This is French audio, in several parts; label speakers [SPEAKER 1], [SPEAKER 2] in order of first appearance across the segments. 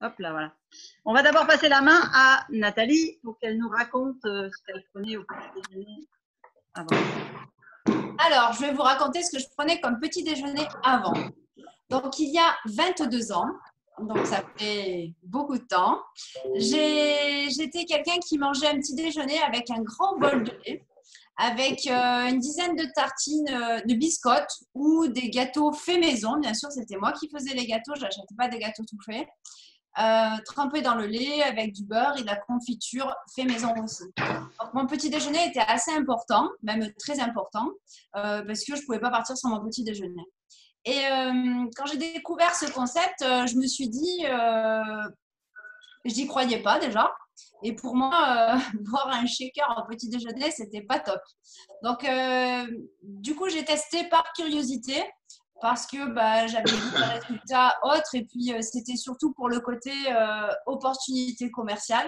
[SPEAKER 1] Hop là, voilà. On va d'abord passer la main à Nathalie pour qu'elle nous raconte ce qu'elle prenait au petit déjeuner avant.
[SPEAKER 2] Alors, je vais vous raconter ce que je prenais comme petit déjeuner avant. Donc, il y a 22 ans, donc ça fait beaucoup de temps, j'étais quelqu'un qui mangeait un petit déjeuner avec un grand bol de lait, avec une dizaine de tartines de biscottes ou des gâteaux faits maison. Bien sûr, c'était moi qui faisais les gâteaux, je n'achetais pas des gâteaux tout faits. Trempés dans le lait avec du beurre et de la confiture fait maison aussi. Donc, mon petit déjeuner était assez important, même très important, parce que je ne pouvais pas partir sans mon petit déjeuner. Et quand j'ai découvert ce concept, je me suis dit, je n'y croyais pas déjà. Et pour moi, boire un shaker au petit déjeuner, c'était pas top. Donc, du coup, j'ai testé par curiosité parce que bah, j'avais vu des résultats autres et puis c'était surtout pour le côté opportunité commerciale.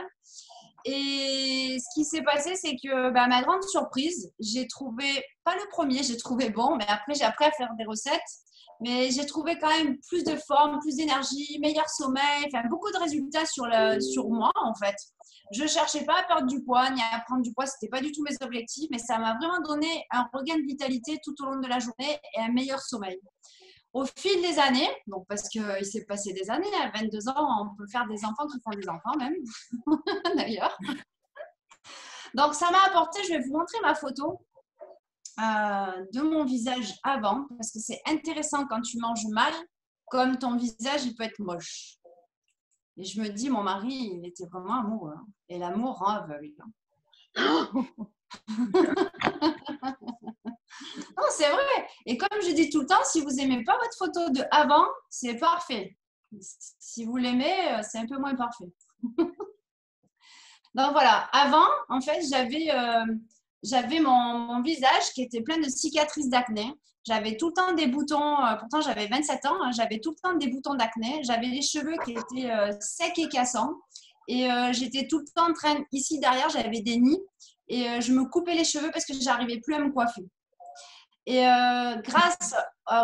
[SPEAKER 2] Et ce qui s'est passé, c'est que bah, ma grande surprise, j'ai trouvé, pas le premier, j'ai trouvé bon, mais après j'ai appris à faire des recettes, mais j'ai trouvé quand même plus de forme, plus d'énergie, meilleur sommeil, enfin beaucoup de résultats sur moi en fait. Je cherchais pas à perdre du poids ni à prendre du poids, c'était pas du tout mes objectifs, mais ça m'a vraiment donné un regain de vitalité tout au long de la journée et un meilleur sommeil. Au fil des années, donc parce qu'il s'est passé des années, à 22 ans, on peut faire des enfants qui font des enfants même, d'ailleurs. Donc, ça m'a apporté, je vais vous montrer ma photo de mon visage avant, parce que c'est intéressant quand tu manges mal, comme ton visage, il peut être moche. Et je me dis, mon mari, il était vraiment amoureux. Hein. Et l'amour rend aveugle. Hein. Non, c'est vrai. Et comme je dis tout le temps, si vous n'aimez pas votre photo de avant, c'est parfait. Si vous l'aimez, c'est un peu moins parfait. Donc voilà, avant, en fait, j'avais mon visage qui était plein de cicatrices d'acné. J'avais tout le temps des boutons, pourtant j'avais 27 ans, hein, j'avais tout le temps des boutons d'acné. J'avais les cheveux qui étaient secs et cassants. Et j'étais tout le temps en train, ici derrière, j'avais des nids. Et je me coupais les cheveux parce que j'arrivais plus à me coiffer. Et grâce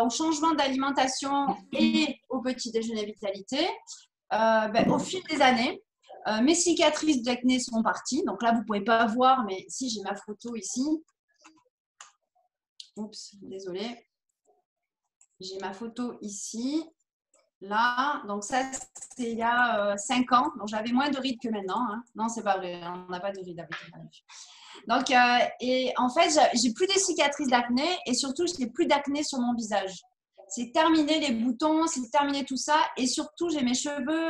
[SPEAKER 2] au changement d'alimentation et au petit déjeuner vitalité, ben, au fil des années, mes cicatrices d'acné sont parties. Donc là, vous ne pouvez pas voir, mais si j'ai ma photo ici. Oups, désolée. J'ai ma photo ici. Là, donc ça, c'est il y a 5 ans. Donc j'avais moins de rides que maintenant. Hein. Non, c'est pas vrai. On n'a pas de rides avec les rides. Donc, et en fait, j'ai plus des cicatrices d'acné et surtout, je n'ai plus d'acné sur mon visage. C'est terminé les boutons, c'est terminé tout ça. Et surtout, j'ai mes cheveux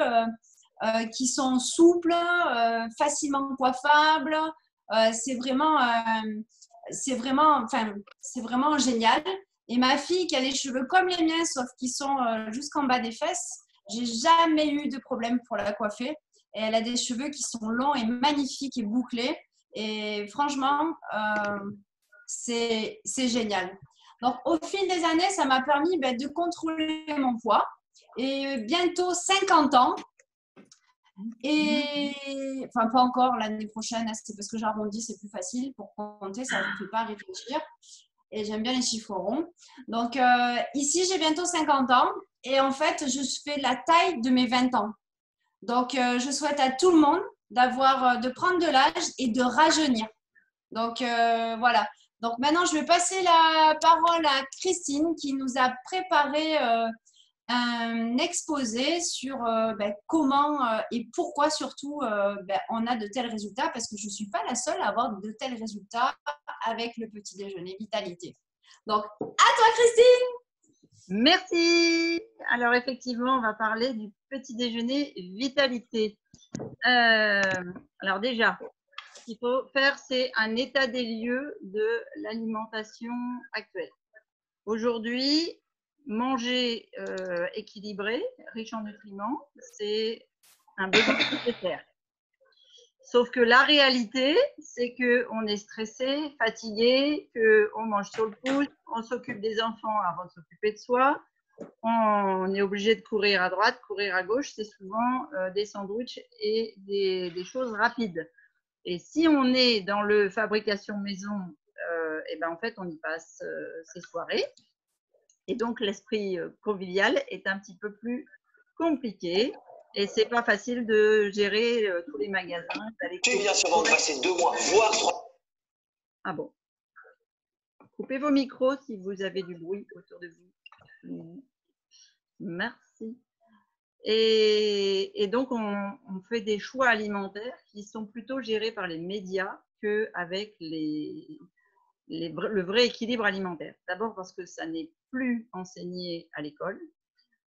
[SPEAKER 2] qui sont souples, facilement coiffables. Enfin, c'est vraiment génial. Et ma fille qui a les cheveux comme les miens, sauf qu'ils sont jusqu'en bas des fesses, j'ai jamais eu de problème pour la coiffer. Et elle a des cheveux qui sont longs et magnifiques et bouclés. Et franchement, c'est génial. Donc, au fil des années, ça m'a permis de contrôler mon poids. Et bientôt 50 ans, et enfin, pas encore l'année prochaine, c'est parce que j'arrondis, c'est plus facile pour compter, ça ne me fait pas réfléchir. Et j'aime bien les chiffres ronds. Donc, ici, j'ai bientôt 50 ans et en fait, je fais la taille de mes 20 ans. Donc, je souhaite à tout le monde de prendre de l'âge et de rajeunir. Donc, voilà. Donc, maintenant, je vais passer la parole à Christine qui nous a préparé un exposé sur comment et pourquoi surtout on a de tels résultats, parce que je ne suis pas la seule à avoir de tels résultats avec le petit déjeuner vitalité. Donc, à toi Christine.
[SPEAKER 1] Merci. Alors effectivement, on va parler du petit déjeuner vitalité. Alors déjà, ce qu'il faut faire, c'est un état des lieux de l'alimentation actuelle. Aujourd'hui, manger équilibré, riche en nutriments, c'est un besoin nécessaire. Sauf que la réalité, c'est qu'on est stressé, fatigué, qu'on mange sur le pouce, on s'occupe des enfants avant de s'occuper de soi, on est obligé de courir à droite, courir à gauche, c'est souvent des sandwichs et des choses rapides. Et si on est dans le fabrication maison, et ben en fait, on y passe ses soirées. Et donc, l'esprit convivial est un petit peu plus compliqué. Et c'est pas facile de gérer tous les magasins.
[SPEAKER 3] Tu viens souvent de passer 2 mois, voire 3.
[SPEAKER 1] Ah bon. Coupez vos micros si vous avez du bruit autour de vous. Merci. Et donc, on fait des choix alimentaires qui sont plutôt gérés par les médias qu'avec le vrai équilibre alimentaire. D'abord parce que ça n'est plus enseigné à l'école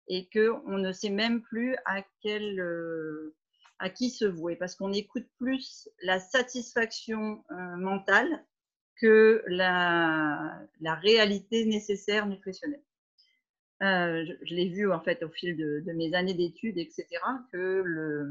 [SPEAKER 1] et qu'on ne sait même plus à qui se vouer, parce qu'on écoute plus la satisfaction mentale que la réalité nécessaire nutritionnelle. Je l'ai vu en fait au fil de mes années d'études, etc., que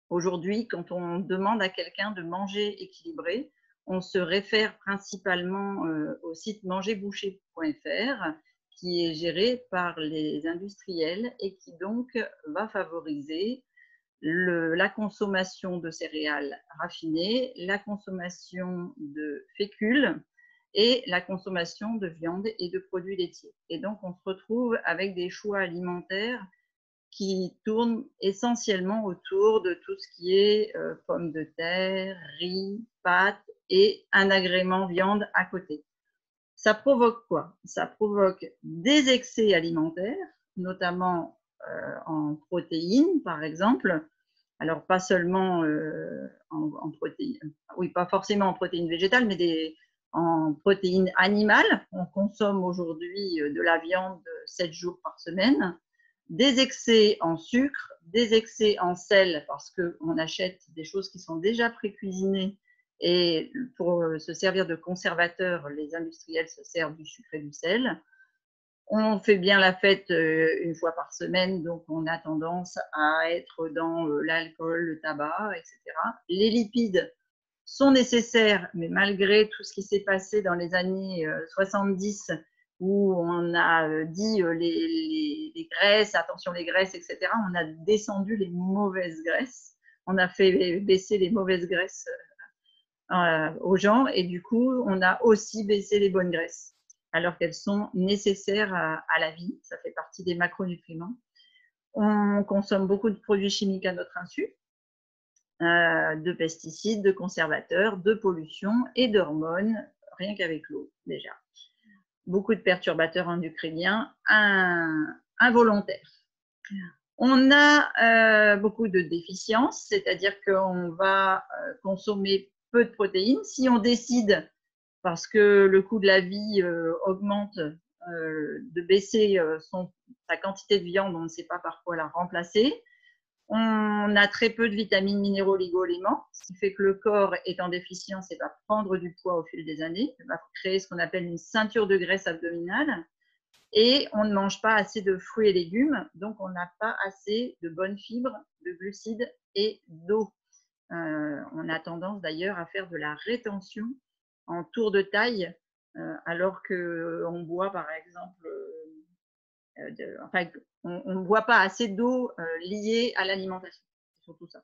[SPEAKER 1] aujourd'hui, quand on demande à quelqu'un de manger équilibré, on se réfère principalement au site mangerboucher.fr, qui est géré par les industriels et qui donc va favoriser la consommation de céréales raffinées, la consommation de fécule et la consommation de viande et de produits laitiers. Et donc, on se retrouve avec des choix alimentaires qui tournent essentiellement autour de tout ce qui est pommes de terre, riz, pâtes et un agrément viande à côté. Ça provoque quoi? Ça provoque des excès alimentaires, notamment en protéines, par exemple. Alors, pas seulement en protéines, oui, pas forcément en protéines végétales, mais en protéines animales. On consomme aujourd'hui de la viande 7 jours par semaine. Des excès en sucre, des excès en sel, parce qu'on achète des choses qui sont déjà pré-cuisinées. Et pour se servir de conservateur, les industriels se servent du sucre et du sel. On fait bien la fête une fois par semaine, donc on a tendance à être dans l'alcool, le tabac, etc. Les lipides sont nécessaires, mais malgré tout ce qui s'est passé dans les années 70, où on a dit les graisses, attention les graisses, etc., on a descendu les mauvaises graisses. On a fait baisser les mauvaises graisses aux gens et du coup, on a aussi baissé les bonnes graisses, alors qu'elles sont nécessaires à la vie. Ça fait partie des macronutriments. On consomme beaucoup de produits chimiques à notre insu, de pesticides, de conservateurs, de pollution et d'hormones, rien qu'avec l'eau déjà. Beaucoup de perturbateurs endocriniens involontaires. On a beaucoup de déficiences, c'est-à-dire qu'on va consommer peu de protéines. Si on décide, parce que le coût de la vie augmente, de baisser sa quantité de viande, on ne sait pas par quoi la remplacer. On a très peu de vitamines, minéraux, oligo-éléments, ce qui fait que le corps est en déficience et va prendre du poids au fil des années. Il va créer ce qu'on appelle une ceinture de graisse abdominale. Et on ne mange pas assez de fruits et légumes, donc on n'a pas assez de bonnes fibres, de glucides et d'eau. On a tendance d'ailleurs à faire de la rétention en tour de taille, alors qu'on boit par exemple, on ne boit pas assez d'eau liée à l'alimentation, c'est surtout ça.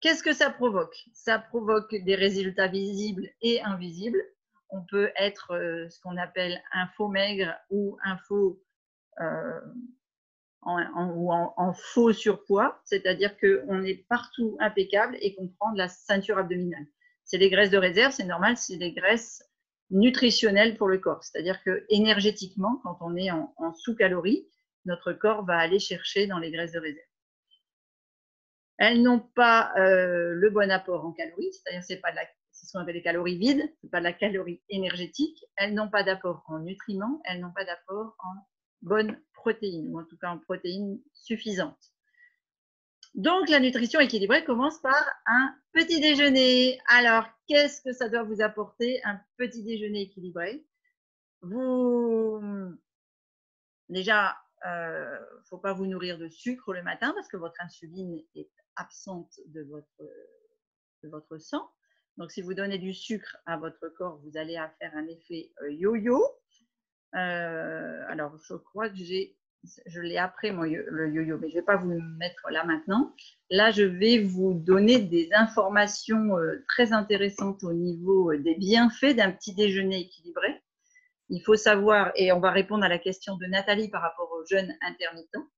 [SPEAKER 1] Qu'est-ce que ça provoque? Ça provoque des résultats visibles et invisibles. On peut être ce qu'on appelle un faux maigre ou un faux en faux surpoids, c'est-à-dire qu'on est partout impeccable et qu'on prend de la ceinture abdominale. C'est les graisses de réserve, c'est normal, c'est des graisses nutritionnelles pour le corps. C'est-à-dire que énergétiquement, quand on est en sous-calories, notre corps va aller chercher dans les graisses de réserve. Elles n'ont pas le bon apport en calories, c'est-à-dire c'est ce qu'on appelle les calories vides, ce n'est pas de la calorie énergétique. Elles n'ont pas d'apport en nutriments, elles n'ont pas d'apport en bonnes protéines, ou en tout cas en protéines suffisantes. Donc, la nutrition équilibrée commence par un petit déjeuner. Alors, qu'est-ce que ça doit vous apporter, un petit déjeuner équilibré? Déjà, il ne faut pas vous nourrir de sucre le matin parce que votre insuline est absente de votre sang. Donc, si vous donnez du sucre à votre corps, vous allez faire un effet yo-yo. Alors, je crois que je l'ai après, moi, le yo-yo, mais je ne vais pas vous le mettre là maintenant. Là, je vais vous donner des informations très intéressantes au niveau des bienfaits d'un petit déjeuner équilibré. Il faut savoir, et on va répondre à la question de Nathalie par rapport aux jeûnes intermittents,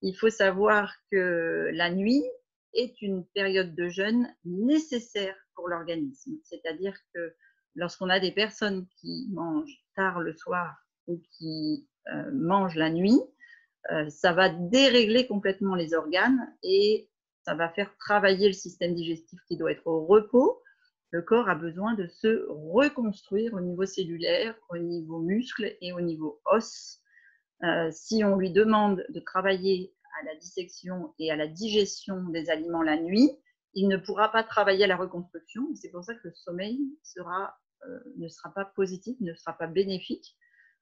[SPEAKER 1] il faut savoir que la nuit est une période de jeûne nécessaire pour l'organisme. C'est-à-dire que lorsqu'on a des personnes qui mangent tard le soir ou qui mangent la nuit, ça va dérégler complètement les organes et ça va faire travailler le système digestif qui doit être au repos. Le corps a besoin de se reconstruire au niveau cellulaire, au niveau muscle et au niveau os. Si on lui demande de travailler à la dissection et à la digestion des aliments la nuit, il ne pourra pas travailler à la reconstruction. C'est pour ça que le sommeil ne sera pas positif, ne sera pas bénéfique.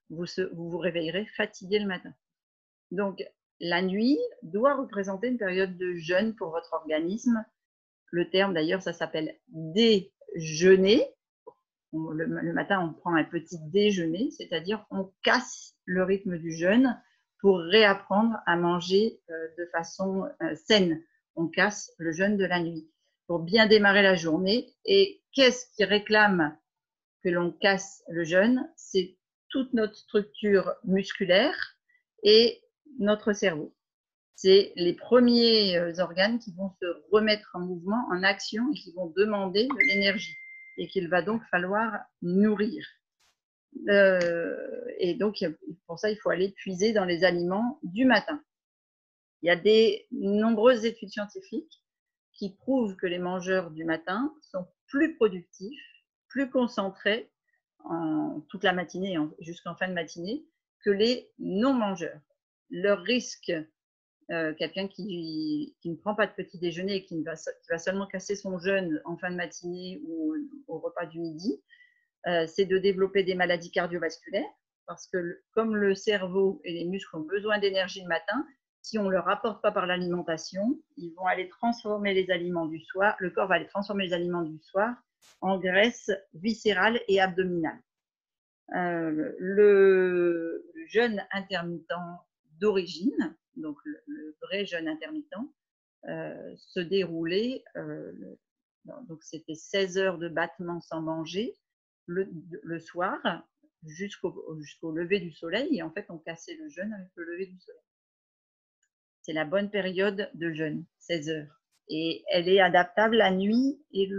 [SPEAKER 1] Vous vous réveillerez fatigué le matin. Donc, la nuit doit représenter une période de jeûne pour votre organisme. Le terme, d'ailleurs, ça s'appelle déjeuner. Le matin, on prend un petit déjeuner, c'est-à-dire on casse le rythme du jeûne pour réapprendre à manger de façon saine. On casse le jeûne de la nuit pour bien démarrer la journée. Et qu'est-ce qui réclame que l'on casse le jeûne? C'est toute notre structure musculaire et notre cerveau. C'est les premiers organes qui vont se remettre en mouvement, en action et qui vont demander de l'énergie et qu'il va donc falloir nourrir. Et donc, pour ça, il faut aller puiser dans les aliments du matin. Il y a de nombreuses études scientifiques qui prouvent que les mangeurs du matin sont plus productifs, plus concentrés toute la matinée, jusqu'en fin de matinée, que les non-mangeurs. Leur risque, quelqu'un qui ne prend pas de petit déjeuner et qui va seulement casser son jeûne en fin de matinée ou au repas du midi, c'est de développer des maladies cardiovasculaires parce que comme le cerveau et les muscles ont besoin d'énergie le matin, si on ne leur apporte pas par l'alimentation, ils vont aller transformer les aliments du soir, le corps va aller transformer les aliments du soir en graisse viscérale et abdominale. Le jeûne intermittent d'origine, donc le vrai jeûne intermittent, se déroulait, donc c'était 16 heures de battement sans manger le soir jusqu'au lever du soleil, et en fait on cassait le jeûne avec le lever du soleil. C'est la bonne période de jeûne, 16 heures. Et elle est adaptable la nuit et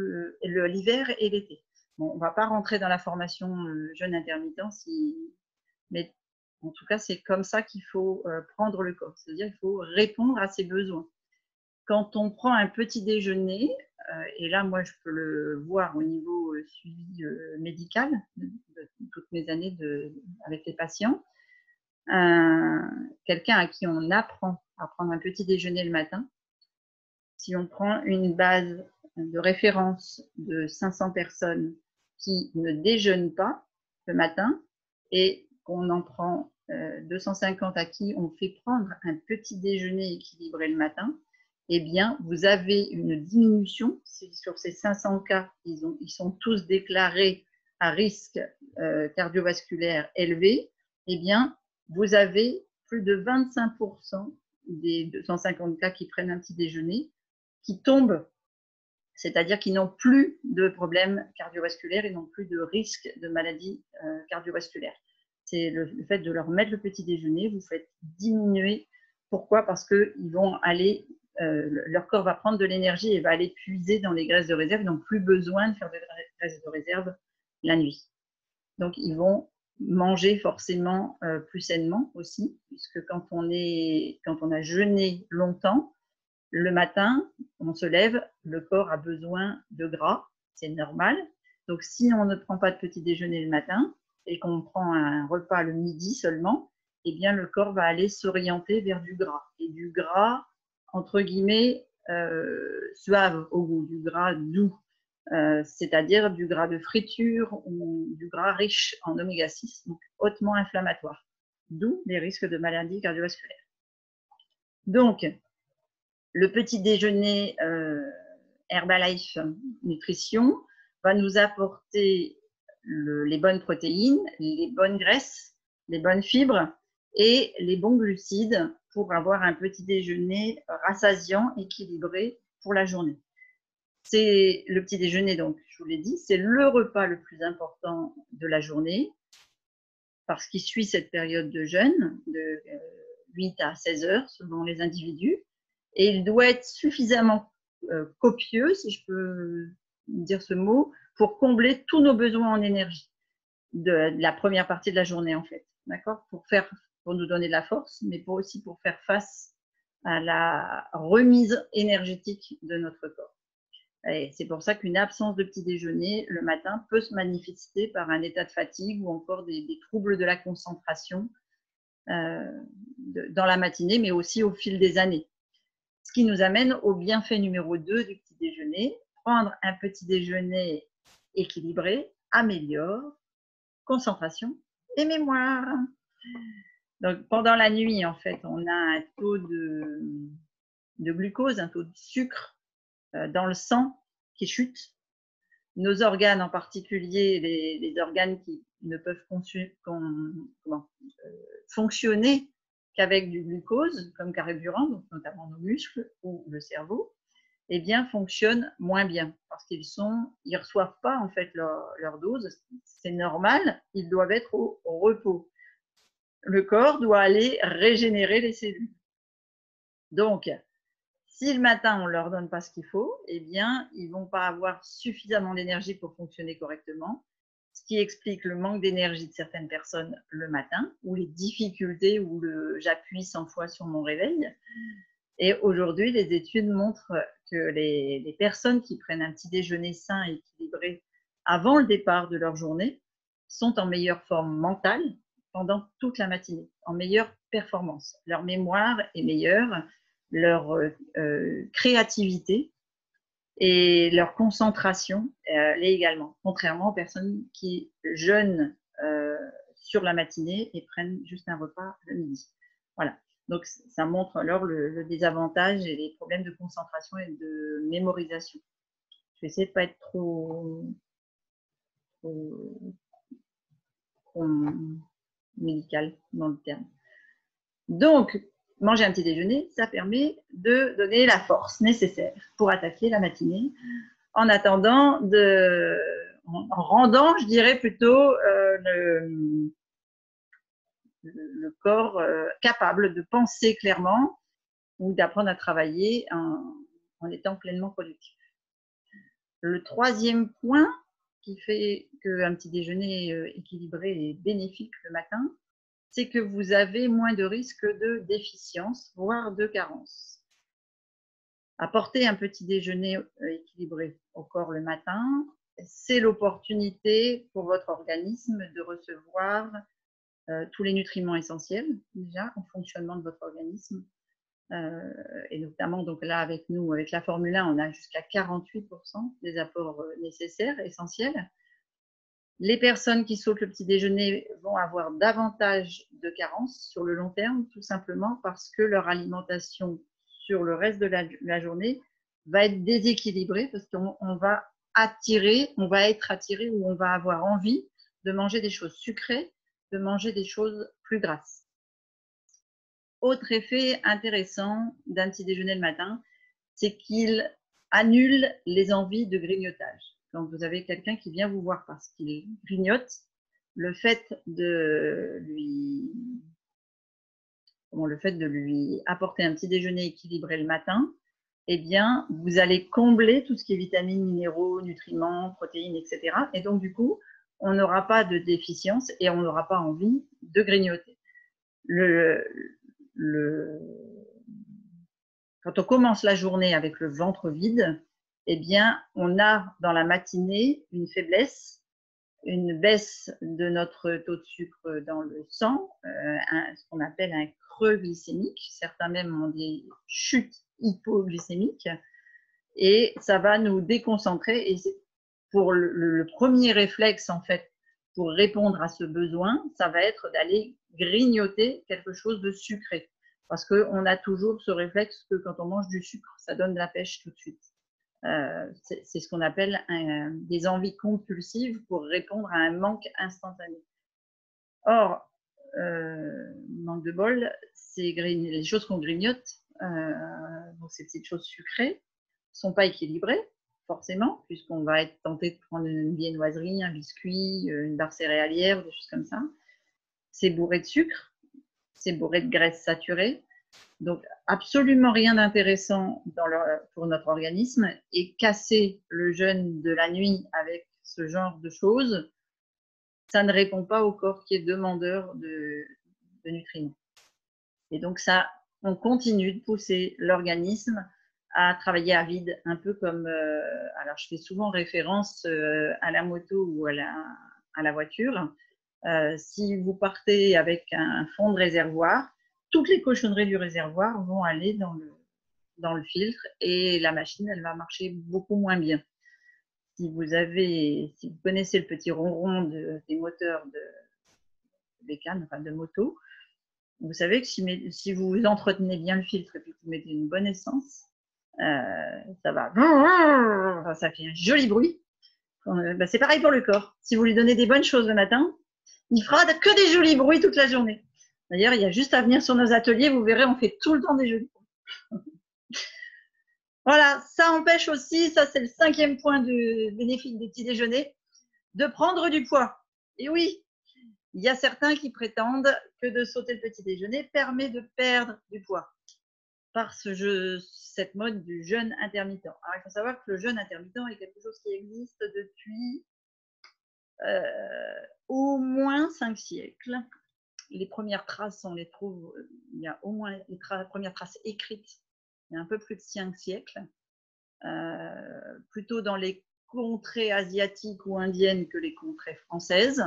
[SPEAKER 1] l'hiver et l'été. Bon, on ne va pas rentrer dans la formation jeûne intermittent, mais en tout cas, c'est comme ça qu'il faut prendre le corps. C'est-à-dire qu'il faut répondre à ses besoins. Quand on prend un petit déjeuner, et là, moi, je peux le voir au niveau suivi médical de toutes mes années avec les patients, quelqu'un à qui on apprend à prendre un petit déjeuner le matin, si on prend une base de référence de 500 personnes qui ne déjeunent pas le matin et qu'on en prend 250 à qui on fait prendre un petit déjeuner équilibré le matin, eh bien, vous avez une diminution. Sur ces 500 cas, ils sont tous déclarés à risque cardiovasculaire élevé. Eh bien, vous avez plus de 25% des 250 cas qui prennent un petit déjeuner qui tombent, c'est-à-dire qu'ils n'ont plus de problèmes cardiovasculaires, ils n'ont plus de risque de maladie cardiovasculaire. C'est le fait de leur mettre le petit déjeuner, vous faites diminuer. Pourquoi? Parce qu'ils vont aller, leur corps va prendre de l'énergie et va aller puiser dans les graisses de réserve. Ils n'ont plus besoin de faire de graisses de réserve la nuit. Donc, ils vont manger forcément plus sainement aussi, puisque quand on a jeûné longtemps, le matin, on se lève, le corps a besoin de gras, c'est normal. Donc, si on ne prend pas de petit déjeuner le matin et qu'on prend un repas le midi seulement, eh bien, le corps va aller s'orienter vers du gras. Et du gras, entre guillemets, suave au goût, du gras doux, c'est-à-dire du gras de friture ou du gras riche en oméga 6, donc hautement inflammatoire, d'où les risques de maladies cardiovasculaires. Donc, le petit déjeuner Herbalife Nutrition va nous apporter les bonnes protéines, les bonnes graisses, les bonnes fibres et les bons glucides pour avoir un petit déjeuner rassasiant, équilibré pour la journée. C'est le petit déjeuner, donc, je vous l'ai dit, c'est le repas le plus important de la journée parce qu'il suit cette période de jeûne, 8 à 16 heures selon les individus. Et il doit être suffisamment copieux, si je peux dire ce mot, pour combler tous nos besoins en énergie de la première partie de la journée, en fait. D'accord ? Pour nous donner de la force, mais aussi pour faire face à la remise énergétique de notre corps. Et c'est pour ça qu'une absence de petit déjeuner le matin peut se manifester par un état de fatigue ou encore des troubles de la concentration dans la matinée, mais aussi au fil des années. Ce qui nous amène au bienfait numéro 2 du petit déjeuner. Prendre un petit déjeuner équilibré améliore concentration et mémoire. Donc, pendant la nuit, en fait, on a un taux de glucose, un taux de sucre dans le sang qui chute. Nos organes, en particulier les organes qui ne peuvent fonctionner qu'avec du glucose comme carburant, donc notamment nos muscles ou le cerveau, eh bien, fonctionnent moins bien parce qu'ils ne reçoivent pas en fait leur dose. C'est normal, ils doivent être au repos. Le corps doit aller régénérer les cellules. Donc, si le matin, on ne leur donne pas ce qu'il faut, eh bien, ils ne vont pas avoir suffisamment d'énergie pour fonctionner correctement, ce qui explique le manque d'énergie de certaines personnes le matin, ou les difficultés, ou j'appuie 100 fois sur mon réveil. Et aujourd'hui, les études montrent que les personnes qui prennent un petit déjeuner sain et équilibré avant le départ de leur journée sont en meilleure forme mentale pendant toute la matinée, en meilleure performance. Leur mémoire est meilleure, leur créativité et leur concentration l'est également, contrairement aux personnes qui jeûnent sur la matinée et prennent juste un repas le midi. Voilà. Donc, ça montre alors le désavantage et les problèmes de concentration et de mémorisation. Je vais essayer de ne pas être trop médical dans le terme. Donc, manger un petit déjeuner, ça permet de donner la force nécessaire pour attaquer la matinée en attendant en rendant, je dirais plutôt, le corps capable de penser clairement ou d'apprendre à travailler en étant pleinement productif. Le troisième point qui fait qu'un petit déjeuner équilibré est bénéfique le matin, c'est que vous avez moins de risques de déficience, voire de carence. Apporter un petit déjeuner équilibré au corps le matin, c'est l'opportunité pour votre organisme de recevoir tous les nutriments essentiels déjà au fonctionnement de votre organisme. Et notamment donc là avec nous, avec la Formule 1, on a jusqu'à 48% des apports nécessaires, essentiels. Les personnes qui sautent le petit déjeuner vont avoir davantage de carences sur le long terme, tout simplement parce que leur alimentation sur le reste de la journée va être déséquilibrée parce qu'on va être attiré ou on va avoir envie de manger des choses sucrées, de manger des choses plus grasses. Autre effet intéressant d'un petit déjeuner le matin, c'est qu'il annule les envies de grignotage. Quand vous avez quelqu'un qui vient vous voir parce qu'il grignote, le fait de lui apporter un petit déjeuner équilibré le matin, eh bien, vous allez combler tout ce qui est vitamines, minéraux, nutriments, protéines, etc. Et donc, du coup, on n'aura pas de déficience et on n'aura pas envie de grignoter. Quand on commence la journée avec le ventre vide, eh bien, on a dans la matinée une faiblesse, une baisse de notre taux de sucre dans le sang, ce qu'on appelle un creux glycémique. Certains même ont des chutes hypoglycémiques. Et ça va nous déconcentrer. Et pour le premier réflexe, en fait, pour répondre à ce besoin, ça va être d'aller grignoter quelque chose de sucré. Parce qu'on a toujours ce réflexe que quand on mange du sucre, ça donne de la pêche tout de suite. C'est ce qu'on appelle des envies compulsives pour répondre à un manque instantané. Or, manque de bol, les choses qu'on grignote, donc ces petites choses sucrées, ne sont pas équilibrées, forcément, puisqu'on va être tenté de prendre une viennoiserie, un biscuit, une barre céréalière, des choses comme ça. C'est bourré de sucre. c'est bourré de graisses saturées. Donc, absolument rien d'intéressant pour notre organisme. Et casser le jeûne de la nuit avec ce genre de choses, ça ne répond pas au corps qui est demandeur de nutriments. Et donc, ça, on continue de pousser l'organisme à travailler à vide, un peu comme, alors je fais souvent référence à la moto ou à la voiture. Si vous partez avec un fond de réservoir, toutes les cochonneries du réservoir vont aller dans le filtre et la machine, elle va marcher beaucoup moins bien. Si vous connaissez le petit ronron des moteurs de bécane, enfin de moto, vous savez que si vous entretenez bien le filtre et que vous mettez une bonne essence, ça va, ça fait un joli bruit. C'est pareil pour le corps. Si vous lui donnez des bonnes choses le matin, il fera que des jolis bruits toute la journée. D'ailleurs, il y a juste à venir sur nos ateliers, vous verrez, on fait tout le temps des jolis bruits. Voilà, ça empêche aussi, ça c'est le 5e point du bénéfice des petits déjeuners, de prendre du poids. Et oui, il y a certains qui prétendent que de sauter le petit déjeuner permet de perdre du poids par cette mode du jeûne intermittent. Alors, il faut savoir que le jeûne intermittent est quelque chose qui existe depuis au moins 5 siècles. Les premières traces, on les trouve, il y a au moins les premières traces écrites, il y a un peu plus de 5 siècles, plutôt dans les contrées asiatiques ou indiennes que les contrées françaises.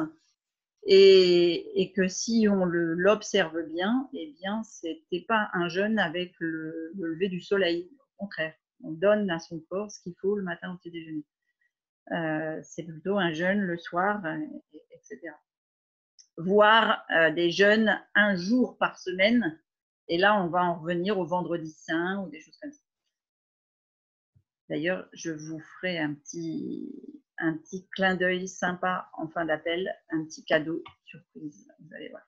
[SPEAKER 1] Et que si on l'observe bien, eh bien, c'était pas un jeûne avec le lever du soleil. Au contraire, on donne à son corps ce qu'il faut le matin au petit déjeuner. C'est plutôt un jeûne le soir, etc. Voire des jeûnes un jour par semaine. Et là, on va en revenir au vendredi saint ou des choses comme ça. D'ailleurs, je vous ferai un petit clin d'œil sympa en fin d'appel, un petit cadeau surprise, vous allez voir.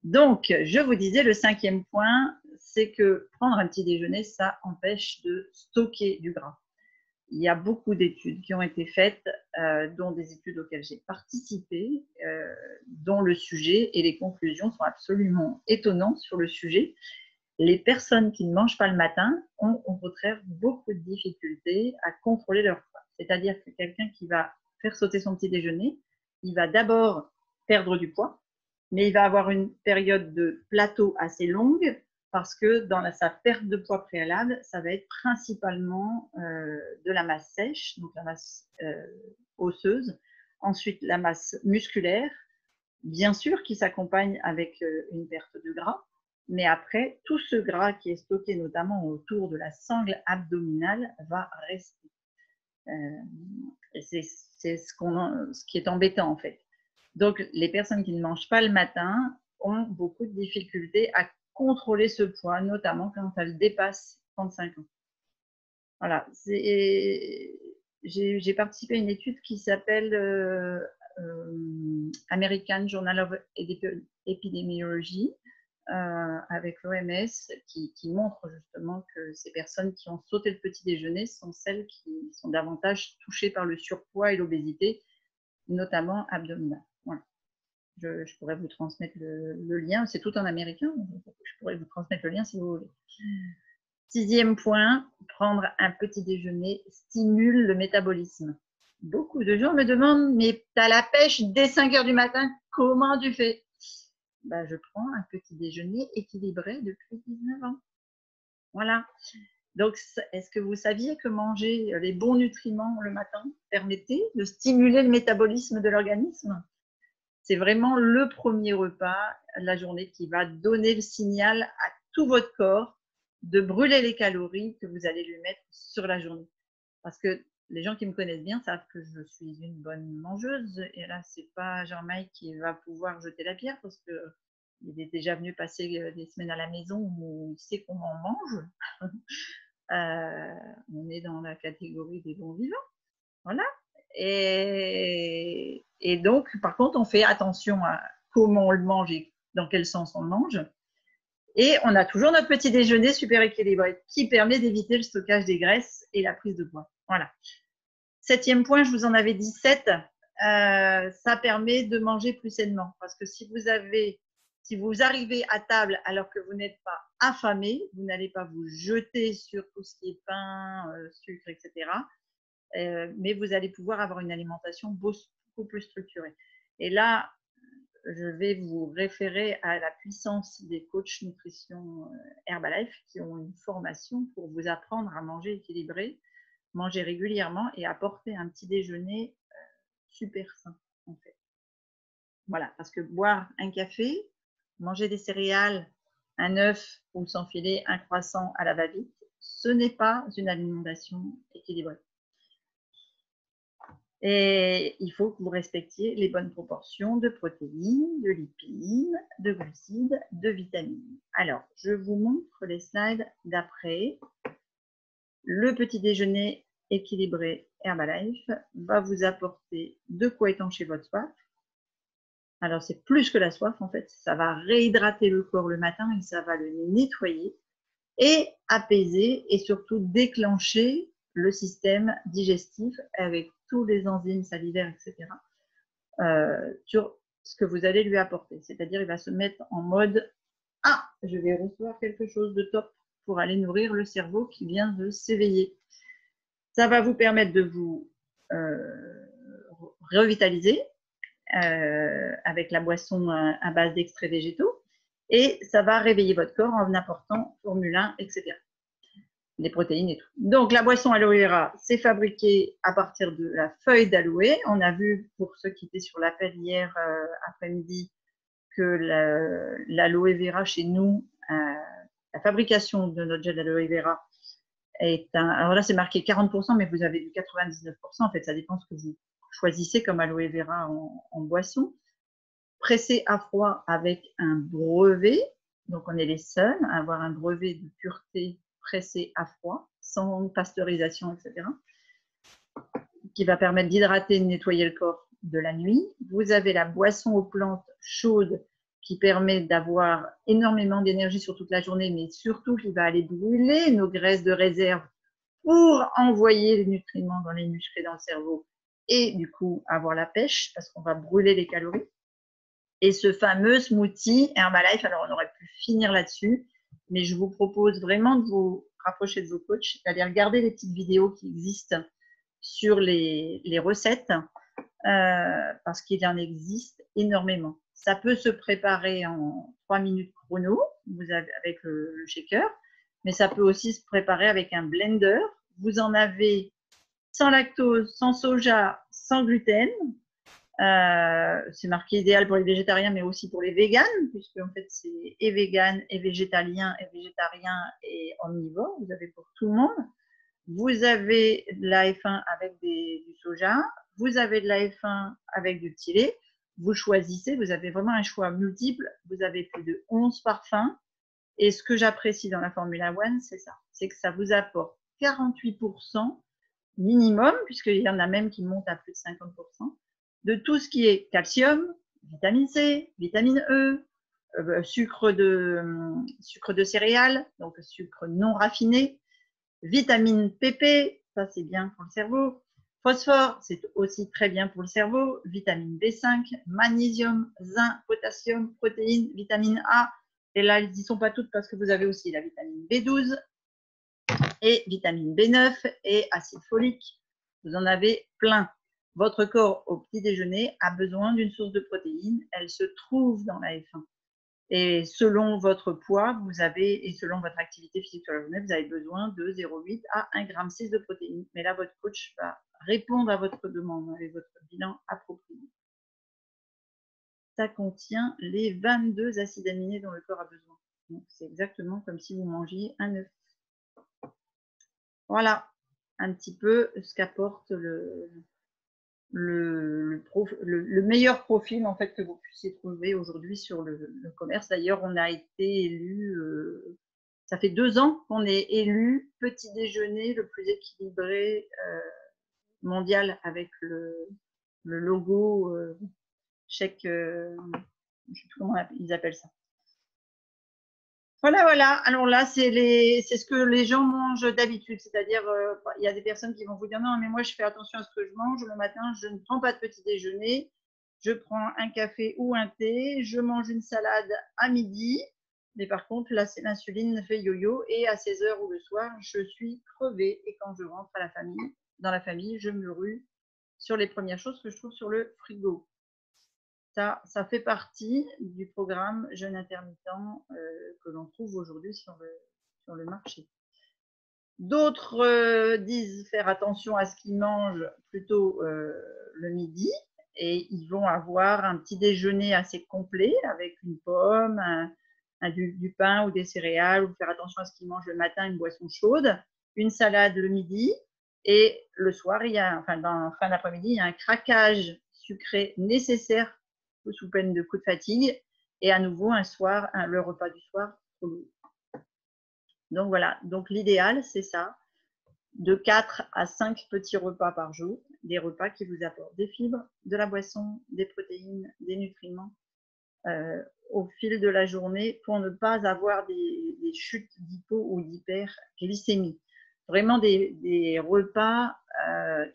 [SPEAKER 1] Donc, je vous disais, le 5e point, c'est que prendre un petit déjeuner, ça empêche de stocker du gras. Il y a beaucoup d'études qui ont été faites, dont des études auxquelles j'ai participé, dont le sujet et les conclusions sont absolument étonnantes sur le sujet. Les personnes qui ne mangent pas le matin ont au contraire beaucoup de difficultés à contrôler leur poids. C'est-à-dire que quelqu'un qui va faire sauter son petit déjeuner, il va d'abord perdre du poids, mais il va avoir une période de plateau assez longue parce que dans sa perte de poids préalable, ça va être principalement de la masse sèche, donc la masse osseuse, ensuite la masse musculaire, bien sûr qui s'accompagne avec une perte de gras, mais après, tout ce gras qui est stocké notamment autour de la sangle abdominale va rester. C'est ce qui est embêtant en fait. Donc, les personnes qui ne mangent pas le matin ont beaucoup de difficultés à contrôler ce poids, notamment quand elles dépassent 35 ans. Voilà. J'ai participé à une étude qui s'appelle American Journal of Epidemiology, avec l'OMS qui montre justement que ces personnes qui ont sauté le petit déjeuner sont celles qui sont davantage touchées par le surpoids et l'obésité, notamment abdominale. Voilà. Je pourrais vous transmettre le lien, c'est tout en américain, je pourrais vous transmettre le lien si vous voulez. 6e point, prendre un petit déjeuner stimule le métabolisme. Beaucoup de gens me demandent, mais tu as la pêche dès 5 heures du matin, comment tu fais ? Je prends un petit déjeuner équilibré depuis 19 ans. Voilà. Donc, est-ce que vous saviez que manger les bons nutriments le matin permettait de stimuler le métabolisme de l'organisme ? C'est vraiment le premier repas de la journée qui va donner le signal à tout votre corps de brûler les calories que vous allez lui mettre sur la journée. Parce que les gens qui me connaissent bien savent que je suis une bonne mangeuse. Et là, c'est pas Jean-Mike qui va pouvoir jeter la pierre parce qu'il est déjà venu passer des semaines à la maison où il sait comment on mange. On est dans la catégorie des bons vivants. Voilà. Et donc, par contre, on fait attention à comment on le mange et dans quel sens on le mange. Et on a toujours notre petit déjeuner super équilibré qui permet d'éviter le stockage des graisses et la prise de poids. Voilà. 7e point, je vous en avais dit 7. Ça permet de manger plus sainement. Parce que si vous avez Si vous arrivez à table alors que vous n'êtes pas affamé, vous n'allez pas vous jeter sur tout ce qui est pain, sucre, etc. Mais vous allez pouvoir avoir une alimentation beaucoup plus structurée. Et là, je vais vous référer à la puissance des coachs nutrition Herbalife qui ont une formation pour vous apprendre à manger équilibré, manger régulièrement et apporter un petit déjeuner super sain en fait. Voilà, parce que boire un café, manger des céréales, un œuf ou s'enfiler un croissant à la va-vite, ce n'est pas une alimentation équilibrée. Et il faut que vous respectiez les bonnes proportions de protéines, de lipides, de glucides, de vitamines. Alors, je vous montre les slides d'après. Le petit déjeuner équilibré Herbalife va vous apporter de quoi étancher votre soif. Alors, c'est plus que la soif, en fait. Ça va réhydrater le corps le matin et ça va le nettoyer et apaiser et surtout déclencher le système digestif avec tous les enzymes salivaires, etc. Sur ce que vous allez lui apporter. C'est-à-dire, il va se mettre en mode « Ah, je vais recevoir quelque chose de top pour aller nourrir le cerveau qui vient de s'éveiller. » Ça va vous permettre de vous revitaliser avec la boisson à base d'extraits végétaux et ça va réveiller votre corps en apportant formule 1, etc. Les protéines et tout. Donc, la boisson aloe vera, c'est fabriqué à partir de la feuille d'aloe. On a vu, pour ceux qui étaient sur l'appel hier après-midi, que l'aloe vera chez nous, la fabrication de notre gel d'aloe vera est alors là, c'est marqué 40%, mais vous avez du 99%. En fait, ça dépend ce que vous choisissez comme aloe vera en boisson. Pressé à froid avec un brevet. Donc, on est les seuls à avoir un brevet de pureté pressé à froid, sans pasteurisation, etc., qui va permettre d'hydrater et de nettoyer le corps de la nuit. Vous avez la boisson aux plantes chaude qui permet d'avoir énormément d'énergie sur toute la journée, mais surtout qui va aller brûler nos graisses de réserve pour envoyer les nutriments dans les muscles et dans le cerveau et du coup avoir la pêche parce qu'on va brûler les calories. Et ce fameux smoothie Herbalife, alors on aurait pu finir là-dessus, mais je vous propose vraiment de vous rapprocher de vos coachs, d'aller regarder les petites vidéos qui existent sur les recettes, parce qu'il en existe énormément. Ça peut se préparer en 3 minutes chrono, vous avez avec le shaker, mais ça peut aussi se préparer avec un blender. Vous en avez sans lactose, sans soja, sans gluten. C'est marqué idéal pour les végétariens, mais aussi pour les véganes, puisque en fait c'est et vegan, et végétalien, et végétarien, et omnivore. Vous avez pour tout le monde. Vous avez de la F1 avec du soja. Vous avez de la F1 avec du petit lait. Vous choisissez. Vous avez vraiment un choix multiple. Vous avez plus de 11 parfums. Et ce que j'apprécie dans la Formula One, c'est ça. C'est que ça vous apporte 48% minimum, puisqu'il y en a même qui montent à plus de 50%. De tout ce qui est calcium, vitamine C, vitamine E, sucre de céréales, donc sucre non raffiné, vitamine PP, ça c'est bien pour le cerveau, phosphore, c'est aussi très bien pour le cerveau, vitamine B5, magnésium, zinc, potassium, protéines, vitamine A, et là elles n'y sont pas toutes parce que vous avez aussi la vitamine B12 et vitamine B9 et acide folique, vous en avez plein. Votre corps, au petit déjeuner, a besoin d'une source de protéines. Elle se trouve dans la F1. Et selon votre poids, et selon votre activité physique sur la journée, vous avez besoin de 0,8 à 1,6 g de protéines. Mais là, votre coach va répondre à votre demande avec votre bilan approprié. Ça contient les 22 acides aminés dont le corps a besoin. Donc, c'est exactement comme si vous mangiez un œuf. Voilà un petit peu ce qu'apporte le meilleur profil en fait que vous puissiez trouver aujourd'hui sur le commerce. D'ailleurs, on a été élu, ça fait 2 ans qu'on est élu petit déjeuner le plus équilibré mondial avec le logo chèque, je ne sais plus comment ils appellent ça. Voilà. Alors là, c'est ce que les gens mangent d'habitude. C'est-à-dire, il y a des personnes qui vont vous dire non, mais moi, je fais attention à ce que je mange. Le matin, je ne prends pas de petit déjeuner. je prends un café ou un thé, je mange une salade à midi, mais par contre, l'insuline fait yo-yo et à 16 h ou le soir, je suis crevée et quand je rentre dans la famille, je me rue sur les premières choses que je trouve sur le frigo. Ça fait partie du programme jeûne intermittent que l'on trouve aujourd'hui sur le marché. D'autres disent faire attention à ce qu'ils mangent plutôt le midi et ils vont avoir un petit déjeuner assez complet avec une pomme, du pain ou des céréales, ou faire attention à ce qu'ils mangent le matin, une boisson chaude, une salade le midi et le soir, dans fin d'après-midi, il y a un craquage sucré nécessaire sous peine de coup de fatigue et à nouveau le repas du soir trop lourd. Donc voilà, donc l'idéal c'est ça, de 4 à 5 petits repas par jour, des repas qui vous apportent des fibres, de la boisson, des protéines, des nutriments au fil de la journée pour ne pas avoir des chutes d'hypo ou d'hyperglycémie. Vraiment des repas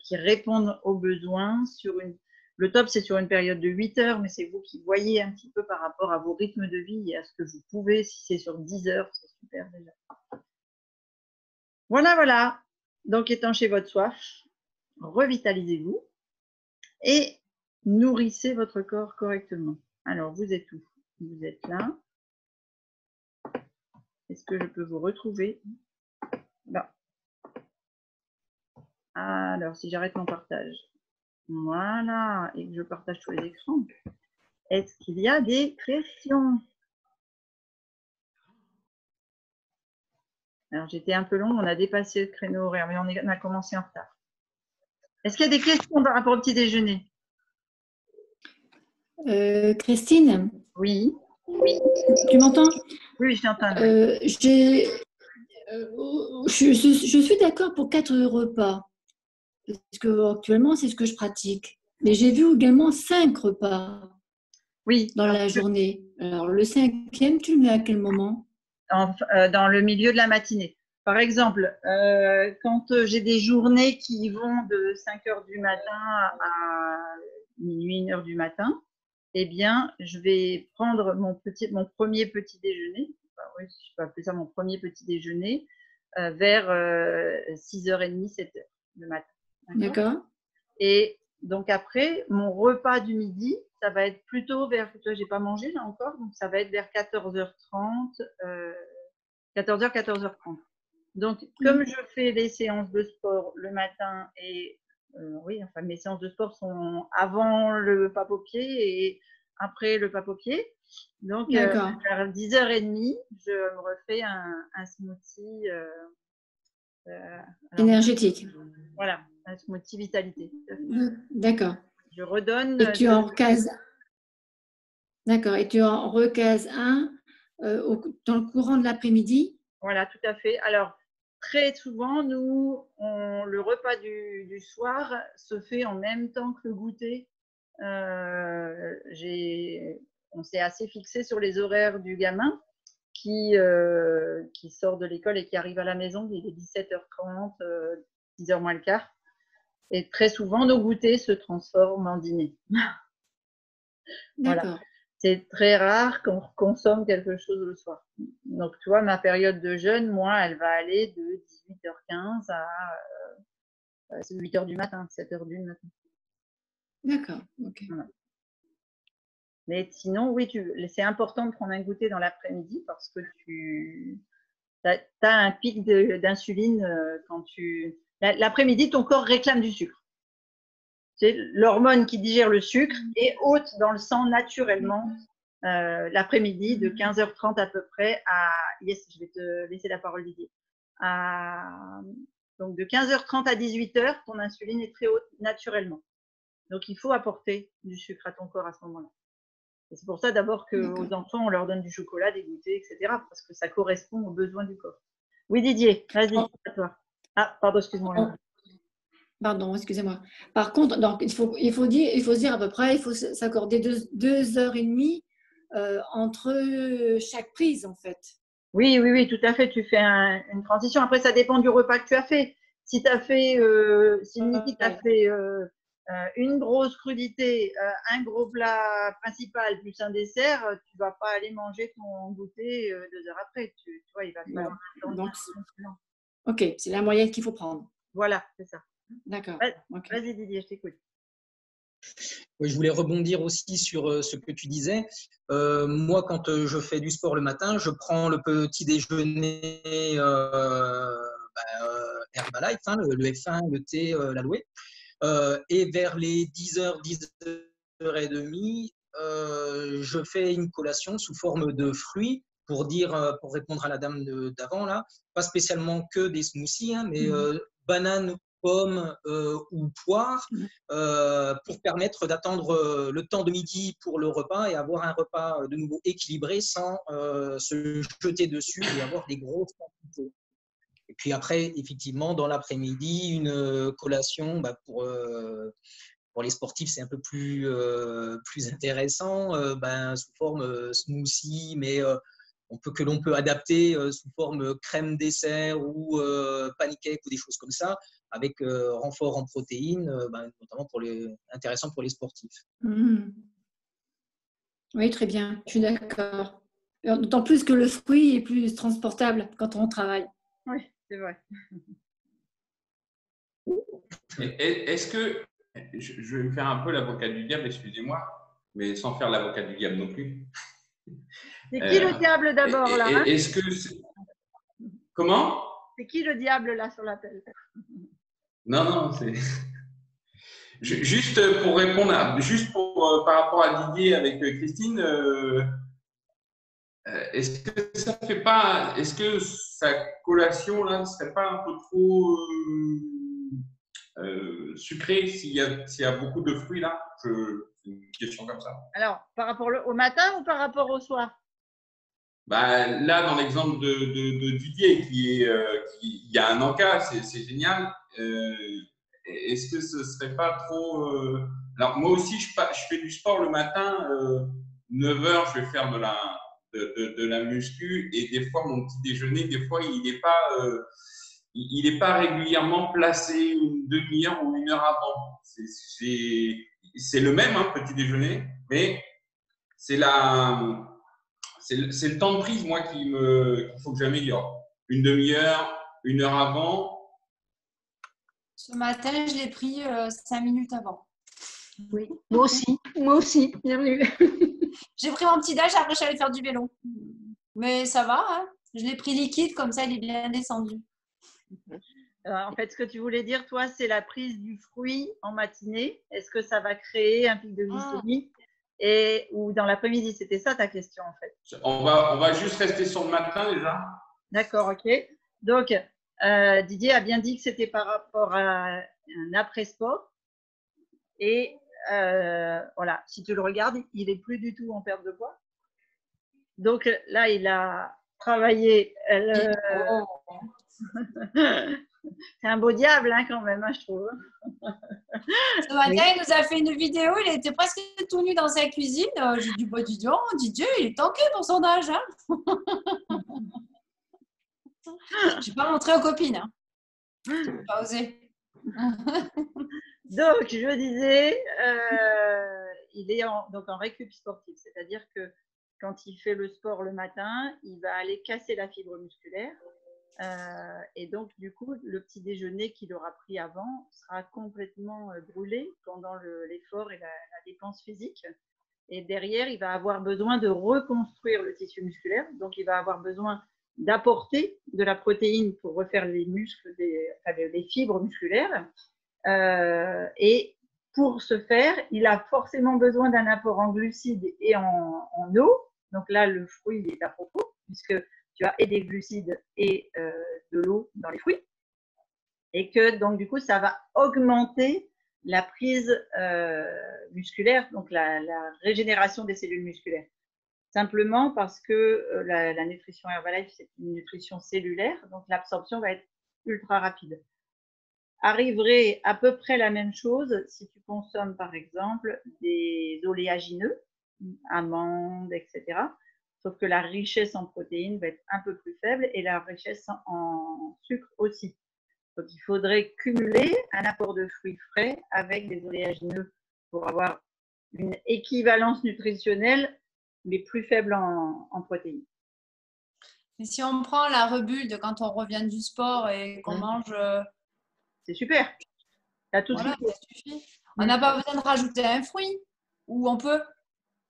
[SPEAKER 1] qui répondent aux besoins le top, c'est sur une période de 8 heures, mais c'est vous qui voyez un petit peu par rapport à vos rythmes de vie et à ce que vous pouvez. Si c'est sur 10 heures, c'est super déjà. Voilà. Donc, étanchez votre soif, revitalisez-vous et nourrissez votre corps correctement. Alors, vous êtes où? Vous êtes là. Est-ce que je peux vous retrouver? Là. Alors, si j'arrête mon partage. Voilà, et que je partage tous les écrans. Est-ce qu'il y a des questions? Alors, j'étais un peu long, on a dépassé le créneau horaire, mais on a commencé en retard. Est-ce qu'il y a des questions par rapport au petit déjeuner?
[SPEAKER 4] Christine?
[SPEAKER 1] Oui.
[SPEAKER 4] Tu m'entends?
[SPEAKER 1] Oui, je t'entends.
[SPEAKER 4] Je suis d'accord pour 4 repas, parce que actuellement, c'est ce que je pratique. Mais j'ai vu également 5 repas dans la journée. Alors, le 5e, tu le mets à quel moment?
[SPEAKER 1] Dans le milieu de la matinée. Par exemple, quand j'ai des journées qui vont de 5 h du matin à minuit, 1 h du matin, eh bien, je vais prendre mon premier petit déjeuner, oui, je peux appeler ça mon premier petit déjeuner, vers 6h30, 7 h le matin.
[SPEAKER 4] D'accord.
[SPEAKER 1] Et donc après, mon repas du midi, ça va être plutôt vers, j'ai pas mangé là encore, donc ça va être vers 14h30, 14h, 14h30. Donc, comme je fais des séances de sport le matin et oui, enfin mes séances de sport sont avant le pape au pied et après le pape au pied. Donc, vers 10h30, je me refais un smoothie
[SPEAKER 4] énergétique.
[SPEAKER 1] Voilà, un smoothie vitalité.
[SPEAKER 4] D'accord.
[SPEAKER 1] Je redonne.
[SPEAKER 4] Et tu en recases. D'accord. Et tu en recases un dans le courant de l'après-midi?
[SPEAKER 1] Voilà, tout à fait. Alors, très souvent, nous, le repas du soir se fait en même temps que le goûter. On s'est assez fixé sur les horaires du gamin qui sort de l'école et qui arrive à la maison. Il est 17h30, 10h moins le quart. Et très souvent, nos goûters se transforment en dîner. Voilà. C'est très rare qu'on consomme quelque chose le soir. Donc, tu vois, ma période de jeûne, moi, elle va aller de 18h15 à 8h du matin, 7h du matin.
[SPEAKER 4] D'accord, ok.
[SPEAKER 1] Voilà. Mais sinon, oui, c'est important de prendre un goûter dans l'après-midi parce que tu as un pic d'insuline quand l'après-midi, ton corps réclame du sucre. C'est l'hormone qui digère le sucre est haute dans le sang naturellement l'après-midi de 15h30 à peu près à… Yes, je vais te laisser la parole, Didier. Donc, de 15h30 à 18h, ton insuline est très haute naturellement. Donc, il faut apporter du sucre à ton corps à ce moment-là. Et c'est pour ça d'abord qu'aux enfants, on leur donne du chocolat, des goûters, etc. parce que ça correspond aux besoins du corps. Oui, Didier, vas-y, à toi. Ah, pardon, excuse-moi.
[SPEAKER 4] Pardon, excusez-moi. Par contre, donc, il faut se dire à peu près, il faut s'accorder 2h30 entre chaque prise, en fait.
[SPEAKER 1] Oui, tout à fait. Tu fais une transition. Après, ça dépend du repas que tu as fait. Si tu as fait, si Niki t'a fait une grosse crudité, un gros plat principal plus un dessert, tu vas pas aller manger ton goûter 2 heures après. Tu vois, il va falloir un temps.
[SPEAKER 4] Ok, c'est la moyenne qu'il faut prendre.
[SPEAKER 1] Voilà, c'est ça.
[SPEAKER 4] D'accord. Okay.
[SPEAKER 1] Vas-y Didier, je t'écoute.
[SPEAKER 5] Oui, je voulais rebondir aussi sur ce que tu disais. Moi, quand je fais du sport le matin, je prends le petit déjeuner Herbalife, hein, le F1, le thé, l'aloe. Et vers les 10h, 10h30, je fais une collation sous forme de fruits pour répondre à la dame d'avant, là, pas spécialement que des smoothies, hein, mais bananes, pommes ou poires pour permettre d'attendre le temps de midi pour le repas et avoir un repas de nouveau équilibré sans se jeter dessus et avoir des grosses quantités. Et puis après, effectivement, dans l'après-midi, une collation pour les sportifs, c'est un peu plus intéressant, sous forme smoothie, mais l'on peut adapter sous forme crème dessert ou pancake ou des choses comme ça, avec renfort en protéines, notamment intéressant pour les sportifs.
[SPEAKER 4] Mmh. Oui, très bien, je suis d'accord. D'autant plus que le fruit est plus transportable quand on travaille.
[SPEAKER 1] Oui, c'est vrai.
[SPEAKER 6] Est-ce que, je vais me faire un peu l'avocat du diable, excusez-moi, mais sans faire l'avocat du diable non plus.
[SPEAKER 1] C'est qui le diable d'abord là, hein?
[SPEAKER 6] Est-ce que Comment?
[SPEAKER 1] C'est qui le diable là sur l'appel?
[SPEAKER 6] Non, c'est… Juste pour répondre, par rapport à Didier avec Christine, est-ce que sa collation là ne serait pas un peu trop sucrée s'il y a beaucoup de fruits là? C'est une question comme ça.
[SPEAKER 1] Alors, par rapport au matin ou par rapport au soir?
[SPEAKER 6] Là, dans l'exemple de Didier, il y a un encas, c'est génial. Est-ce que ce serait pas trop… Alors, moi aussi, je fais du sport le matin. 9h, je vais faire de la muscu. Et des fois, mon petit déjeuner, des fois, il n'est pas régulièrement placé une demi-heure ou 1 heure avant. C'est le même petit déjeuner, mais c'est le temps de prise, moi, qu'il faut que j'améliore. Une demi-heure, 1 heure avant.
[SPEAKER 2] Ce matin, je l'ai pris 5 minutes avant.
[SPEAKER 1] Oui, moi aussi, bienvenue.
[SPEAKER 2] J'ai pris mon petit déj, après je suis allée faire du vélo. Mais ça va, hein, je l'ai pris liquide, comme ça il est bien descendu.
[SPEAKER 1] En fait, ce que tu voulais dire, toi, c'est la prise du fruit en matinée. Est-ce que ça va créer un pic de glycémie ou dans l'après-midi? C'était ça ta question, en fait.
[SPEAKER 6] On va juste rester sur le matin déjà.
[SPEAKER 1] D'accord, ok. Donc, Didier a bien dit que c'était par rapport à un après-sport. Et voilà, si tu le regardes, il n'est plus du tout en perte de poids. Donc là, il a travaillé. C'est un beau diable hein, quand même, hein, je trouve.
[SPEAKER 2] Ce matin, il nous a fait une vidéo, il était presque tout nu dans sa cuisine. J'ai dit, dis donc, Didier, il est tanké pour son âge. Hein. Je n'ai pas montré aux copines. Hein. Je n'ai pas osé.
[SPEAKER 1] Donc, je disais, il est en récup sportif, c'est-à-dire que quand il fait le sport le matin, il va aller casser la fibre musculaire. Et donc, du coup, le petit déjeuner qu'il aura pris avant sera complètement brûlé pendant l'effort et la dépense physique. Et derrière, il va avoir besoin de reconstruire le tissu musculaire. Donc, il va avoir besoin d'apporter de la protéine pour refaire les muscles, les fibres musculaires. Et pour ce faire, il a forcément besoin d'un apport en glucides et en eau. Donc là, le fruit est à propos, puisque tu as et des glucides et de l'eau dans les fruits. Et que donc, du coup, ça va augmenter la prise musculaire, donc la régénération des cellules musculaires. Simplement parce que la nutrition Herbalife, c'est une nutrition cellulaire, donc l'absorption va être ultra rapide. Arriverait à peu près la même chose si tu consommes par exemple des oléagineux, amandes, etc. Sauf que la richesse en protéines va être un peu plus faible et la richesse en sucre aussi. Donc, il faudrait cumuler un apport de fruits frais avec des oléagineux pour avoir une équivalence nutritionnelle, mais plus faible en protéines.
[SPEAKER 2] Et si on prend la rebule de quand on revient du sport et qu'on mange…
[SPEAKER 1] C'est super. T'as tout
[SPEAKER 2] voilà,
[SPEAKER 1] ce qu'il faut.
[SPEAKER 2] ça suffit. On n'a pas besoin de rajouter un fruit. Ou on peut?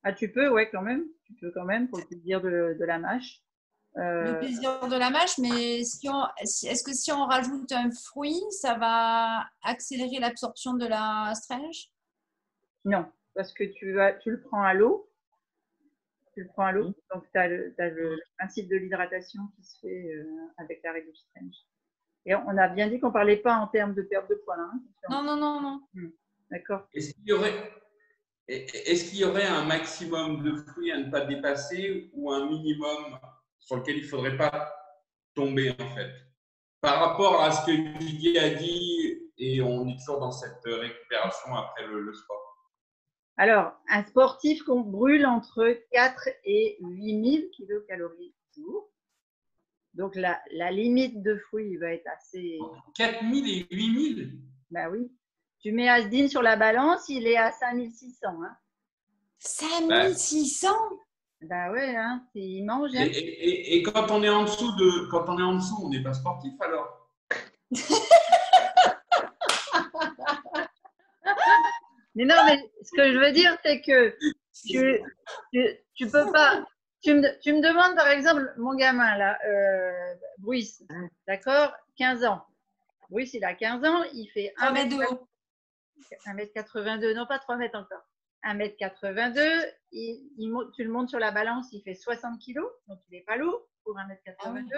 [SPEAKER 1] Ah, tu peux, ouais, quand même. Tu peux quand même, pour le plaisir de la mâche.
[SPEAKER 2] Le plaisir de la mâche, mais est-ce que si on rajoute un fruit, ça va accélérer l'absorption de la stringe?
[SPEAKER 1] Non, parce que tu le prends à l'eau. Tu le prends à l'eau, donc tu as le principe de l'hydratation qui se fait avec la réduction. Et on a bien dit qu'on ne parlait pas en termes de perte de poids. Hein,
[SPEAKER 2] non.
[SPEAKER 1] D'accord.
[SPEAKER 6] Est-ce qu'il y aurait un maximum de fruits à ne pas dépasser ou un minimum sur lequel il ne faudrait pas tomber en fait? Par rapport à ce que Didier a dit, et on est toujours dans cette récupération après le sport.
[SPEAKER 1] Alors, un sportif qu'on brûle entre 4 et 8 000 kilocalories par jour. Donc, la limite de fruits va être assez…
[SPEAKER 6] 4 000 et 8 000?
[SPEAKER 1] Ben oui. Tu mets Asdine sur la balance, il est à 5 600. Hein.
[SPEAKER 2] 5 600?
[SPEAKER 1] Ben ouais, hein, il mange. Hein.
[SPEAKER 6] Et quand on est en dessous, on n'est pas sportif alors?
[SPEAKER 1] Mais non, mais ce que je veux dire, c'est que tu peux pas… Tu me demandes, par exemple, mon gamin, là, Bruce, d'accord, 15 ans. Bruce, il a 15 ans, il fait
[SPEAKER 2] 1 mètre de haut.
[SPEAKER 1] 1m82, non pas 3 mètres encore. 1m82, tu le montes sur la balance, il fait 60 kg, donc il n'est pas lourd pour 1m82. Ah oui.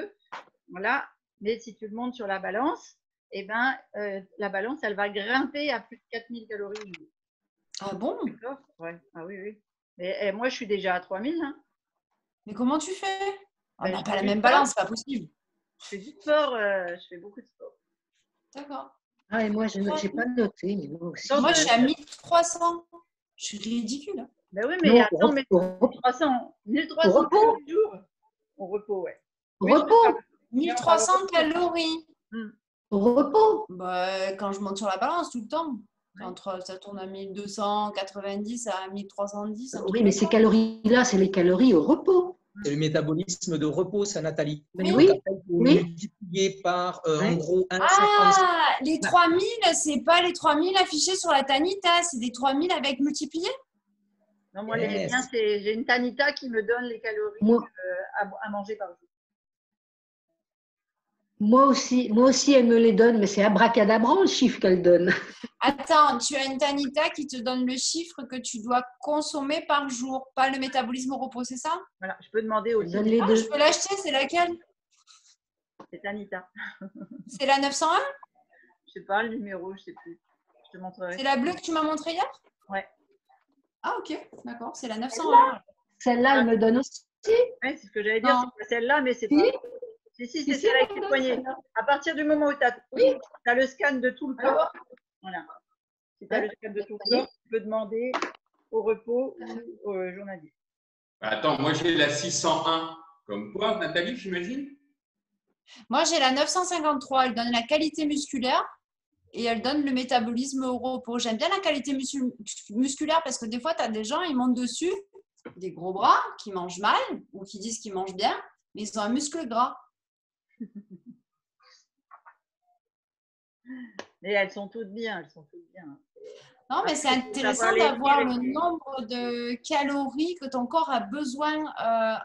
[SPEAKER 1] Voilà, mais si tu le montes sur la balance, eh ben, la balance, elle va grimper à plus de 4000 calories.
[SPEAKER 2] Ah bon?
[SPEAKER 1] D'accord, ouais. Ah oui, oui. Et moi, je suis déjà à 3000. Hein.
[SPEAKER 2] Mais comment tu fais? On n'a pas la même balance, c'est pas possible.
[SPEAKER 1] Je fais du sport, je fais beaucoup de sport.
[SPEAKER 2] D'accord.
[SPEAKER 7] Ah, et moi, je n'ai pas noté, mais moi aussi.
[SPEAKER 2] Moi, je suis à 1300. Je suis ridicule. Hein.
[SPEAKER 1] Ben oui, mais
[SPEAKER 7] non,
[SPEAKER 1] attends, mais 1300
[SPEAKER 7] au repos.
[SPEAKER 1] jours. Au repos, ouais.
[SPEAKER 7] Au repos.
[SPEAKER 2] 1300 calories.
[SPEAKER 7] Au repos.
[SPEAKER 2] Bah, quand je monte sur la balance tout le temps. Ça tourne à 1290 à 1310.
[SPEAKER 7] Oui, mais ces calories-là, c'est les calories au repos.
[SPEAKER 5] C'est le métabolisme de repos, ça, Nathalie.
[SPEAKER 7] Mais oui.
[SPEAKER 5] Multiplié par, en gros, 1,50.
[SPEAKER 2] Ah, les 3000, c'est pas les 3000 affichés sur la Tanita, c'est des 3000 avec multiplié?
[SPEAKER 1] Non, moi, les miens, j'ai une Tanita qui me donne les calories à manger par jour.
[SPEAKER 7] Moi aussi, elle me les donne, mais c'est abracadabra le chiffre qu'elle donne.
[SPEAKER 2] Attends, tu as une Tanita qui te donne le chiffre que tu dois consommer par jour, pas le métabolisme au repos, c'est ça?
[SPEAKER 1] Voilà, je peux demander aussi.
[SPEAKER 7] Donne les deux.
[SPEAKER 2] Je peux l'acheter, c'est laquelle?
[SPEAKER 1] C'est Tanita.
[SPEAKER 2] C'est la 901?
[SPEAKER 1] Je sais pas, le numéro, je sais plus. Je te montrerai.
[SPEAKER 2] C'est la bleue que tu m'as montrée hier?
[SPEAKER 1] Ouais.
[SPEAKER 2] Ah, ok, d'accord, c'est la 901.
[SPEAKER 7] Celle-là, elle me donne aussi.
[SPEAKER 1] Ouais, c'est ce que j'allais dire, c'est pas celle-là, mais c'est pas… Si, c'est celle avec les poignets. À partir du moment où tu as le scan de tout le corps, voilà. Si tu as le scan de tout le corps, tu peux demander au repos ou au journalier.
[SPEAKER 6] Attends, moi j'ai la 601 comme quoi, Nathalie, j'imagine?
[SPEAKER 2] Moi j'ai la 953, elle donne la qualité musculaire et elle donne le métabolisme au repos. J'aime bien la qualité musculaire parce que des fois, tu as des gens, ils montent dessus, des gros bras, qui mangent mal ou qui disent qu'ils mangent bien, mais ils ont un muscle gras.
[SPEAKER 1] Mais elles sont toutes bien,
[SPEAKER 2] Non, mais c'est intéressant d'avoir le nombre de calories que ton corps a besoin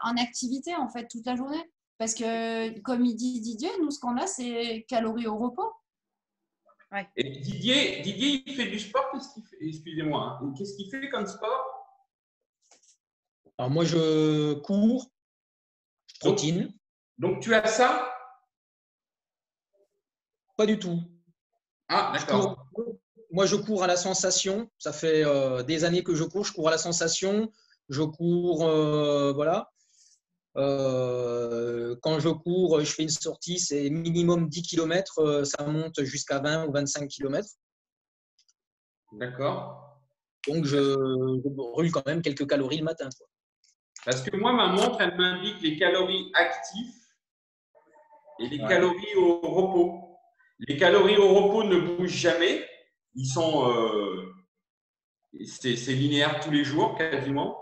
[SPEAKER 2] en activité, en fait, toute la journée. Parce que, comme il dit Didier, nous, ce qu'on a, c'est calories au repos.
[SPEAKER 6] Ouais. Et Didier, il fait du sport, qu'est-ce qu'il fait? Excusez-moi, hein. Qu'est-ce qu'il fait comme sport?
[SPEAKER 5] Alors, moi, je cours, je trottine.
[SPEAKER 6] Donc, tu as ça?
[SPEAKER 5] Pas du tout.
[SPEAKER 6] Ah, d'accord.
[SPEAKER 5] Moi, je cours à la sensation. Ça fait des années que je cours à la sensation. Je cours, voilà. Quand je cours, je fais une sortie, c'est minimum 10 km. Ça monte jusqu'à 20 ou 25 km.
[SPEAKER 6] D'accord.
[SPEAKER 5] Donc, je brûle quand même quelques calories le matin, quoi.
[SPEAKER 6] Parce que moi, ma montre, elle m'indique les calories actives et les calories au repos. les calories au repos ne bougent jamais. Ils sont, c'est linéaire tous les jours quasiment.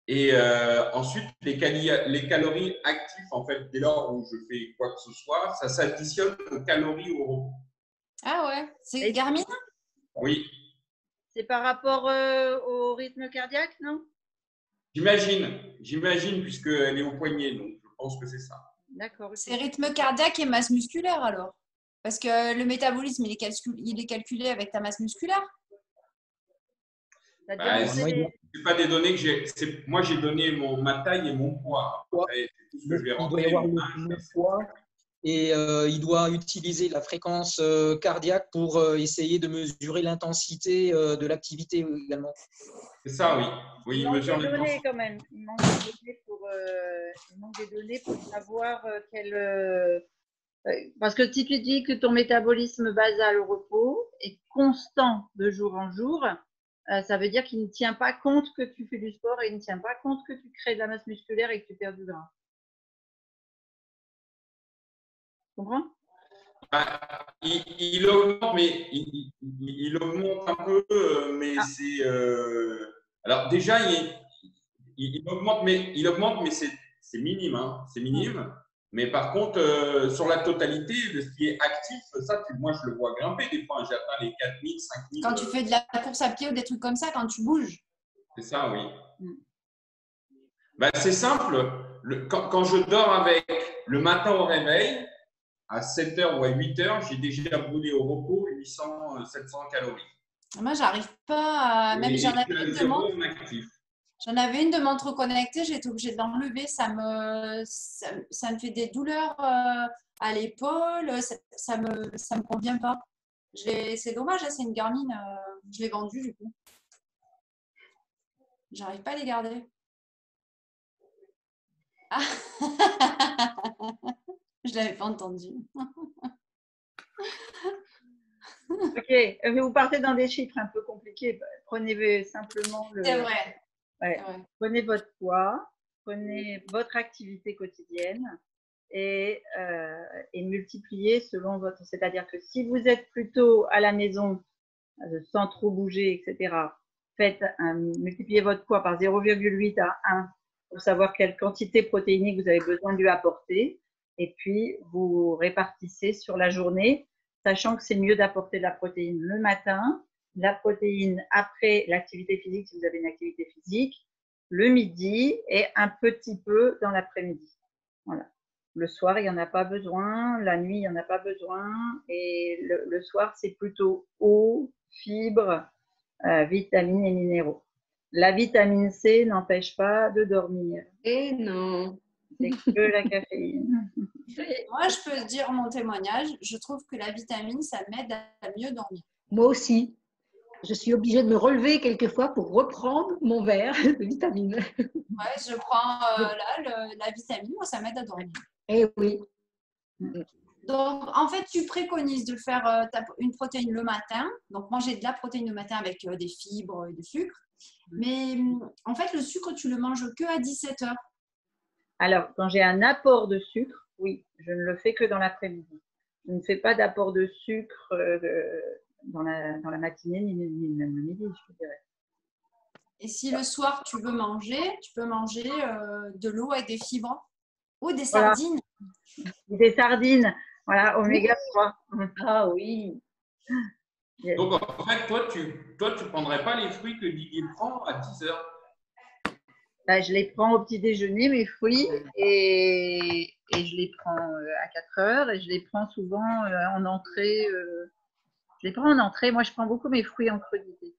[SPEAKER 6] Et ensuite, les calories actives, en fait, dès lors où je fais quoi que ce soit, ça s'additionne aux calories au repos.
[SPEAKER 2] Ah ouais, c'est Garmin?
[SPEAKER 6] Oui.
[SPEAKER 1] C'est par rapport au rythme cardiaque, non?
[SPEAKER 6] J'imagine, puisqu'elle est au poignet, donc je pense que c'est ça.
[SPEAKER 1] D'accord.
[SPEAKER 2] C'est rythme cardiaque et masse musculaire alors? Parce que le métabolisme, il est calculé avec ta masse musculaire?
[SPEAKER 6] Bah, c'est pas des données que j'ai. Moi, j'ai donné ma taille et mon poids. Après, c'est tout ce que je vais
[SPEAKER 5] Il doit
[SPEAKER 6] rentrer.
[SPEAKER 5] y avoir le poids et il doit utiliser la fréquence cardiaque pour essayer de mesurer l'intensité de l'activité également.
[SPEAKER 6] C'est ça, oui. Oui,
[SPEAKER 1] il mesure des données quand même. Il manque des données pour savoir parce que si tu dis que ton métabolisme basal au repos est constant de jour en jour, ça veut dire qu'il ne tient pas compte que tu fais du sport et il ne tient pas compte que tu crées de la masse musculaire et que tu perds du gras. Tu comprends?
[SPEAKER 6] Il augmente, mais il augmente un peu, mais c'est. Alors déjà, il augmente, mais c'est minime, hein, c'est minime. Mais par contre, sur la totalité de ce qui est actif, ça, moi, je le vois grimper des fois. J'ai atteint les 4000, 5000.
[SPEAKER 2] Quand tu fais de la course à pied ou des trucs comme ça, quand tu bouges.
[SPEAKER 6] C'est ça, oui. Ben, c'est simple. Quand je dors avec le matin au réveil, à 7h ou à 8h, j'ai déjà brûlé au repos 800, 700 calories.
[SPEAKER 2] Moi, j'arrive pas à… Même j'en avais une de montre. J'en avais une de montre connectée, j'ai été obligée de l'enlever. Ça me fait des douleurs à l'épaule. Ça me convient pas. C'est dommage, hein, c'est une Garmin. Je l'ai vendue du coup. J'arrive pas à les garder. Ah. Je l'avais pas entendu.
[SPEAKER 1] Ok, vous partez dans des chiffres un peu compliqués. Prenez simplement le.
[SPEAKER 2] C'est vrai.
[SPEAKER 1] Ouais. Prenez votre poids, prenez votre activité quotidienne et multipliez selon votre. C'est-à-dire que si vous êtes plutôt à la maison sans trop bouger, etc., multipliez votre poids par 0,8 à 1 pour savoir quelle quantité protéinique vous avez besoin de lui apporter. Et puis, vous répartissez sur la journée, sachant que c'est mieux d'apporter de la protéine le matin, de la protéine après l'activité physique si vous avez une activité physique, le midi et un petit peu dans l'après-midi. Voilà. Le soir, il n'y en a pas besoin. La nuit, il n'y en a pas besoin. Et le soir, c'est plutôt eau, fibres, vitamines et minéraux. La vitamine C n'empêche pas de dormir.
[SPEAKER 7] Et non.
[SPEAKER 1] C'est que la caféine.
[SPEAKER 2] Moi, je peux dire mon témoignage. Je trouve que la vitamine, ça m'aide à mieux dormir.
[SPEAKER 7] Moi aussi. Je suis obligée de me relever quelquefois pour reprendre mon verre de vitamine.
[SPEAKER 2] Ouais, je prends la vitamine, moi, ça m'aide à dormir.
[SPEAKER 7] Eh oui.
[SPEAKER 2] Donc, en fait, tu préconises de faire une protéine le matin. Donc, manger de la protéine le matin avec des fibres et du sucre. Mais en fait, le sucre, tu le manges que à 17h.
[SPEAKER 1] Alors, quand j'ai un apport de sucre, oui, je ne le fais que dans l'après-midi. Je ne fais pas d'apport de sucre dans la matinée ni même le midi, je dirais.
[SPEAKER 2] Et si le soir, tu veux manger, tu peux manger de l'eau avec des fibres ou des sardines.
[SPEAKER 1] Des sardines, voilà, oméga 3.
[SPEAKER 7] Ah oui.
[SPEAKER 6] Donc, en fait, toi, tu prendrais pas les fruits que Didier prend à 10h?
[SPEAKER 1] Bah, je les prends au petit déjeuner, mes fruits, et je les prends à 4h, et je les prends souvent en entrée. Je les prends en entrée. Moi, je prends beaucoup mes fruits en crudité.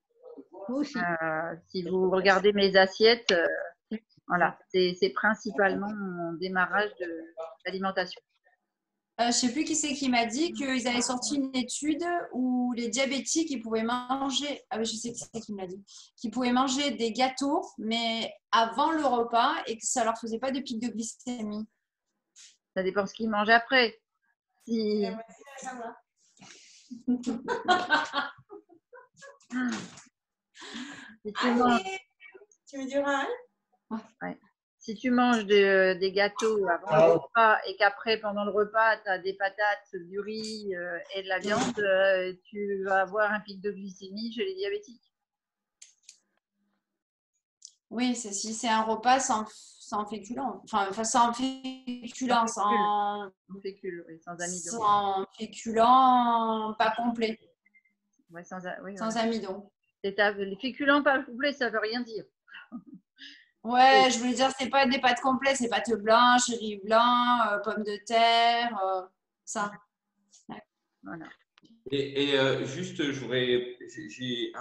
[SPEAKER 7] Moi aussi.
[SPEAKER 1] Si vous regardez mes assiettes, voilà, c'est principalement mon démarrage d'alimentation.
[SPEAKER 2] Je ne sais plus qui c'est qui m'a dit qu'ils avaient sorti une étude où les diabétiques ils pouvaient manger, je sais qui c'est qui me l'a dit, qu'ils pouvaient manger des gâteaux, mais avant le repas et que ça ne leur faisait pas de pic de glycémie.
[SPEAKER 1] Ça dépend ce qu'ils mangent après. Si...
[SPEAKER 2] Allez, tu me diras.
[SPEAKER 1] Ouais. Si tu manges des gâteaux avant le repas et qu'après, pendant le repas, tu as des patates, du riz et de la viande, tu vas avoir un pic de glycémie chez les diabétiques.
[SPEAKER 2] Oui, si c'est un repas sans féculents, sans féculents,
[SPEAKER 1] Sans fécule, oui, sans amidon.
[SPEAKER 2] Sans féculents pas complet.
[SPEAKER 1] Ouais, sans
[SPEAKER 2] amidon.
[SPEAKER 1] Les féculents pas complets, ça veut rien dire.
[SPEAKER 2] Ouais, je voulais dire, c'est pas des pâtes complètes, c'est pâtes blanches, riz blanc, pommes de terre, ça. Ouais.
[SPEAKER 1] Voilà.
[SPEAKER 6] Et juste, j'ai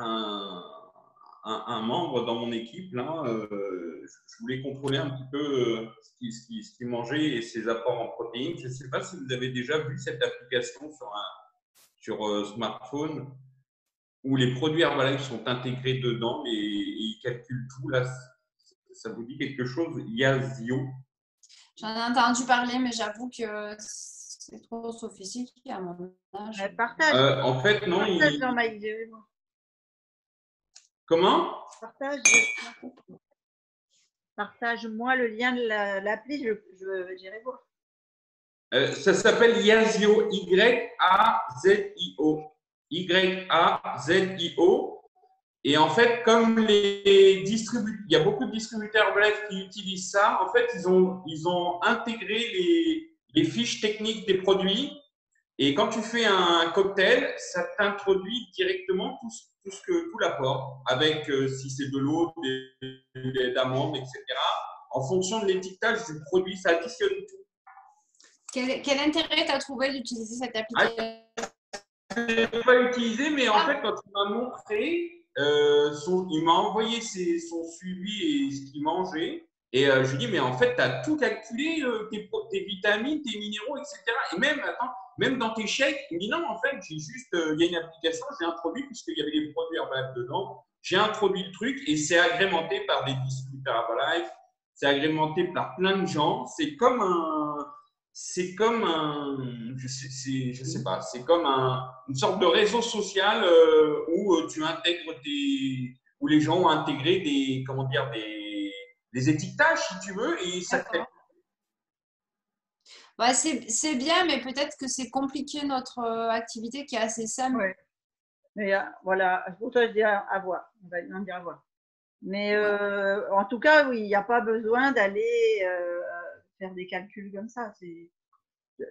[SPEAKER 6] un membre dans mon équipe, là, je voulais contrôler un petit peu ce qu'il mangeait et ses apports en protéines. Je ne sais pas si vous avez déjà vu cette application sur smartphone où les produits Herbalife sont intégrés dedans et ils calculent tout. Là, ça vous dit quelque chose? Yazio.
[SPEAKER 2] J'en ai entendu parler, mais j'avoue que c'est trop sophistiqué à mon âge.
[SPEAKER 1] Partage.
[SPEAKER 6] En fait, non.
[SPEAKER 1] Partage dans
[SPEAKER 6] Comment?
[SPEAKER 1] Partage-moi le lien de l'appli, j'irai voir.
[SPEAKER 6] Ça s'appelle Yazio, Y-A-Z-I-O. Y-A-Z-I-O. Et en fait, comme il y a beaucoup de distributeurs Herbalife qui utilisent ça, en fait, ils ont intégré les fiches techniques des produits. Et quand tu fais un cocktail, ça t'introduit directement tout l'apport, avec si c'est de l'eau, des lait d'amande, etc. En fonction de l'étiquetage du produit, ça additionne tout.
[SPEAKER 2] Quel intérêt tu as trouvé d'utiliser cette application?
[SPEAKER 6] Je ne l'ai pas utilisé, mais en fait, quand il m'a montré, il m'a envoyé son suivi et ce qu'il mangeait. Et je lui ai dit, mais en fait, tu as tout calculé, tes vitamines, tes minéraux, etc. Et même dans tes shakes, il me dit, non, en fait, il y a une application, j'ai introduit, puisqu'il y avait des produits Herbalife dedans, j'ai introduit le truc et c'est agrémenté par des distributeurs Herbalife, c'est agrémenté par plein de gens. C'est comme je sais pas, c'est comme une sorte de réseau social où tu intègres où les gens ont intégré des étiquetages, si tu veux, et ça te fait.
[SPEAKER 2] Ouais, c'est bien, mais peut-être que c'est compliqué notre activité qui est assez simple.
[SPEAKER 1] Ouais. Mais voilà, pour toi, je dis à voir. On va en dire à voir. Mais en tout cas, oui, il n'y a pas besoin d'aller faire des calculs comme ça.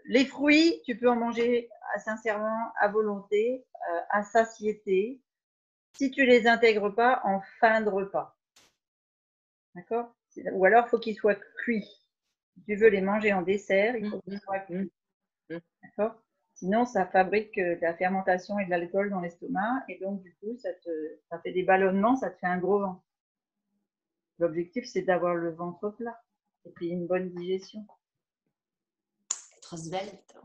[SPEAKER 1] Les fruits, tu peux en manger sincèrement, à volonté, à satiété, si tu ne les intègres pas en fin de repas. D'accord? Ou alors, il faut qu'ils soient cuits. Si tu veux les manger en dessert, il faut qu'ils soient cuits. D'accord? Sinon, ça fabrique de la fermentation et de l'alcool dans l'estomac. Et donc, du coup, ça fait des ballonnements, ça te fait un gros ventre. L'objectif, c'est d'avoir le ventre plat et puis une bonne digestion.
[SPEAKER 2] Être svelte.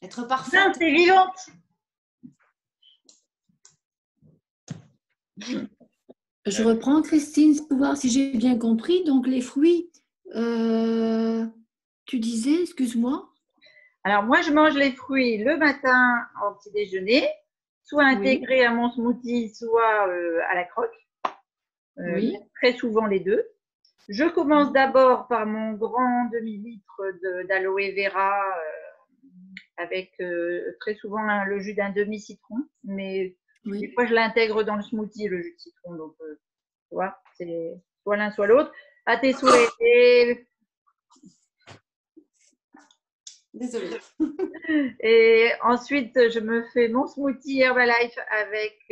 [SPEAKER 1] Être
[SPEAKER 2] parfaite.
[SPEAKER 1] Non, t'es vivante.
[SPEAKER 4] Je reprends, Christine, pour voir si j'ai bien compris. Donc, les fruits, tu disais, excuse-moi.
[SPEAKER 1] Alors, moi, je mange les fruits le matin en petit déjeuner, soit intégrés à mon smoothie, soit à la croque. Très souvent les deux. Je commence d'abord par mon grand demi-litre d'aloe vera avec très souvent le jus d'un demi-citron, mais des fois je l'intègre dans le smoothie, le jus de citron. Donc, tu vois, c'est soit l'un soit l'autre. À tes souhaits.
[SPEAKER 2] Désolée.
[SPEAKER 1] Et ensuite, je me fais mon smoothie Herbalife avec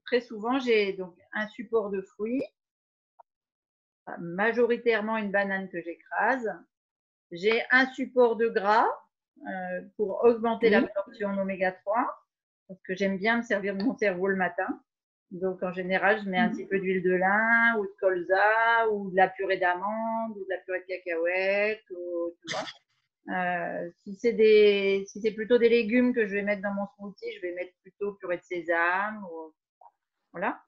[SPEAKER 1] très souvent, j'ai donc un support de fruits, majoritairement une banane que j'écrase. J'ai un support de gras pour augmenter l'absorption en oméga 3, parce que j'aime bien me servir de mon cerveau le matin. Donc, en général, je mets un petit peu d'huile de lin ou de colza ou de la purée d'amande ou de la purée de cacahuètes. Tu vois. Si c'est plutôt des légumes que je vais mettre dans mon smoothie, je vais mettre plutôt purée de sésame. Voilà.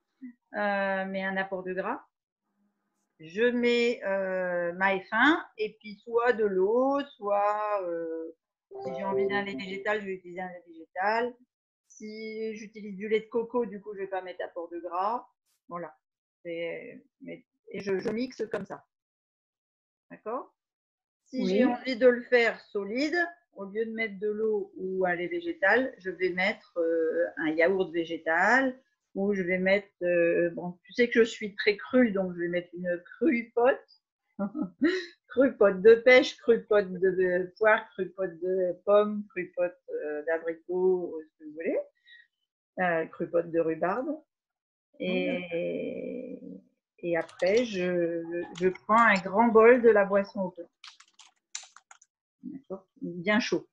[SPEAKER 1] Mais un apport de gras. Je mets ma F1 et puis soit de l'eau, soit si j'ai envie d'un lait végétal, je vais utiliser un lait végétal. Si j'utilise du lait de coco, du coup, je ne vais pas mettre apport de gras. Voilà. Et je mixe comme ça. D'accord? Si
[SPEAKER 4] Oui.
[SPEAKER 1] j'ai envie de le faire solide, au lieu de mettre de l'eau ou un lait végétal, je vais mettre un yaourt végétal ou je vais mettre, bon, tu sais que je suis très crue, donc je vais mettre une crue pote, crue pote de pêche, crue pote de poire, crue pote de pomme, crue pote d'abricot, ce que vous voulez, crue pote de rhubarbe. Et après, je prends un grand bol de la boisson au pain. D'accord? Bien chaud.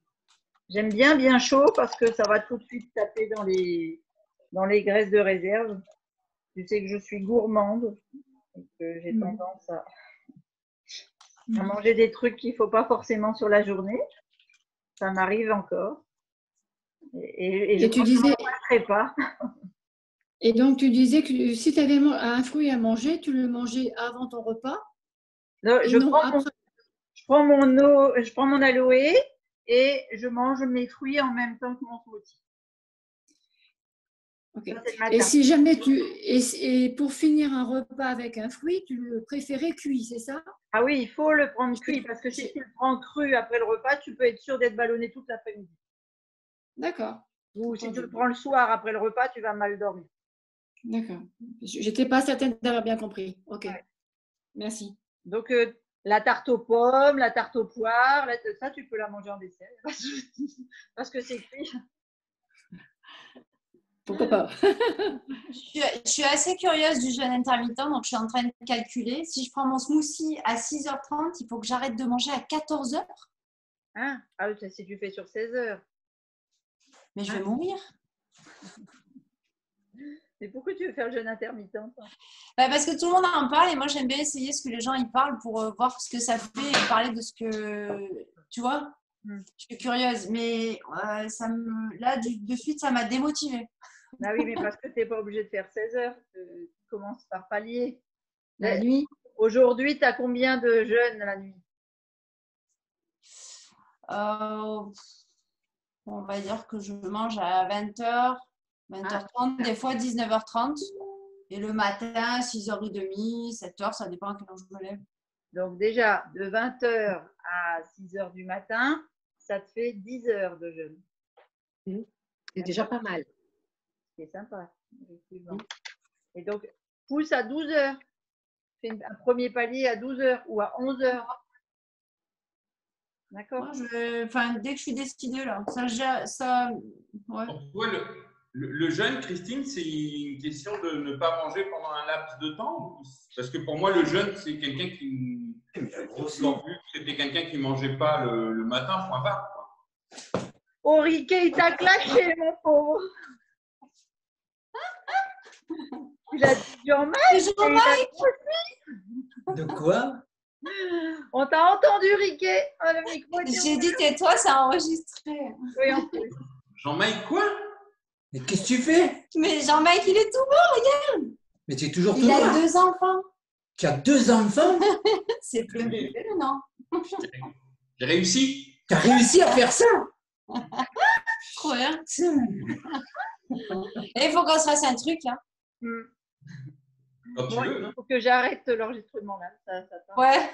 [SPEAKER 1] J'aime bien chaud parce que ça va tout de suite taper dans les graisses de réserve. Tu sais que je suis gourmande et que j'ai tendance à manger des trucs qu'il ne faut pas forcément sur la journée. Ça m'arrive encore. Et je
[SPEAKER 4] tu disais,
[SPEAKER 1] ne le pas.
[SPEAKER 4] Et donc, tu disais que si tu avais un fruit à manger, tu le mangeais avant ton repas?
[SPEAKER 1] Non, je prends mon aloe et je mange mes fruits en même temps que mon smoothie.
[SPEAKER 4] Okay. Et si jamais et pour finir un repas avec un fruit, tu le préférais cuit, c'est ça?
[SPEAKER 1] Ah oui, il faut le prendre cuit parce que si tu le prends cru après le repas, tu peux être sûr d'être ballonné toute l'après-midi.
[SPEAKER 4] D'accord.
[SPEAKER 1] Ou si tu le prends le soir après le repas, tu vas mal dormir.
[SPEAKER 4] D'accord. J'étais pas certaine d'avoir bien compris. Ok. Ouais. Merci.
[SPEAKER 1] Donc, la tarte aux pommes, la tarte aux poires, ça, tu peux la manger en dessert. Parce que c'est cuit.
[SPEAKER 4] Pourquoi pas?
[SPEAKER 2] Je suis assez curieuse du jeûne intermittent, donc je suis en train de calculer. Si je prends mon smoothie à 6h30, il faut que j'arrête de manger à 14h.
[SPEAKER 1] Ah, si tu fais sur 16 heures.
[SPEAKER 2] Mais je vais mourir.
[SPEAKER 1] Mais pourquoi tu veux faire le jeûne intermittent?
[SPEAKER 2] Parce que tout le monde en parle et moi j'aime bien essayer ce que les gens y parlent pour voir ce que ça fait et parler de ce que tu vois. Je suis curieuse, mais là de suite ça m'a démotivée.
[SPEAKER 1] Ah oui, mais parce que tu n'es pas obligé de faire 16 heures. Tu commences par palier.
[SPEAKER 7] La nuit.
[SPEAKER 1] Aujourd'hui, tu as combien de jeûnes la nuit?
[SPEAKER 2] On va dire que je mange à 20h, 20h30, des fois 19h30. Et le matin, 6h30, 7h, ça dépend à quelle heure je me lève.
[SPEAKER 1] Donc déjà, de 20h à 6h du matin, ça te fait 10 heures de jeûne.
[SPEAKER 7] C'est déjà pas mal.
[SPEAKER 1] C'est sympa, effectivement. Et donc, pousse à 12 heures. Fais un premier palier à 12 heures ou à 11 heures. D'accord.
[SPEAKER 2] Dès que je suis décidée, là. Ouais.
[SPEAKER 6] Le jeûne, Christine, c'est une question de ne pas manger pendant un laps de temps? Parce que pour moi, le jeûne, c'est quelqu'un qui. C'était quelqu'un qui ne mangeait pas le matin, point barre.
[SPEAKER 1] Oh, Riquet, il t'a claqué, mon pauvre. Il a dit Jean-Mike.
[SPEAKER 5] De quoi?
[SPEAKER 1] On t'a entendu, Riquet. Oh, le micro.
[SPEAKER 2] J'ai dit tais-toi, c'est enregistré.
[SPEAKER 1] Oui, en plus.
[SPEAKER 6] Jean-Mike, quoi?
[SPEAKER 5] Mais qu'est-ce que tu fais?
[SPEAKER 2] Mais Jean-Mike, il est tout beau, regarde.
[SPEAKER 5] Mais tu es toujours tout
[SPEAKER 2] Il
[SPEAKER 5] noir.
[SPEAKER 2] a 2 enfants.
[SPEAKER 5] Tu as 2 enfants?
[SPEAKER 2] C'est plus bébé, non?
[SPEAKER 6] J'ai réussi.
[SPEAKER 5] Tu as réussi à faire ça?
[SPEAKER 2] Trop bien. Et il faut qu'on se fasse un truc, hein.
[SPEAKER 6] Quand tu veux.
[SPEAKER 1] Il faut que j'arrête l'enregistrement là. Ça
[SPEAKER 2] ouais.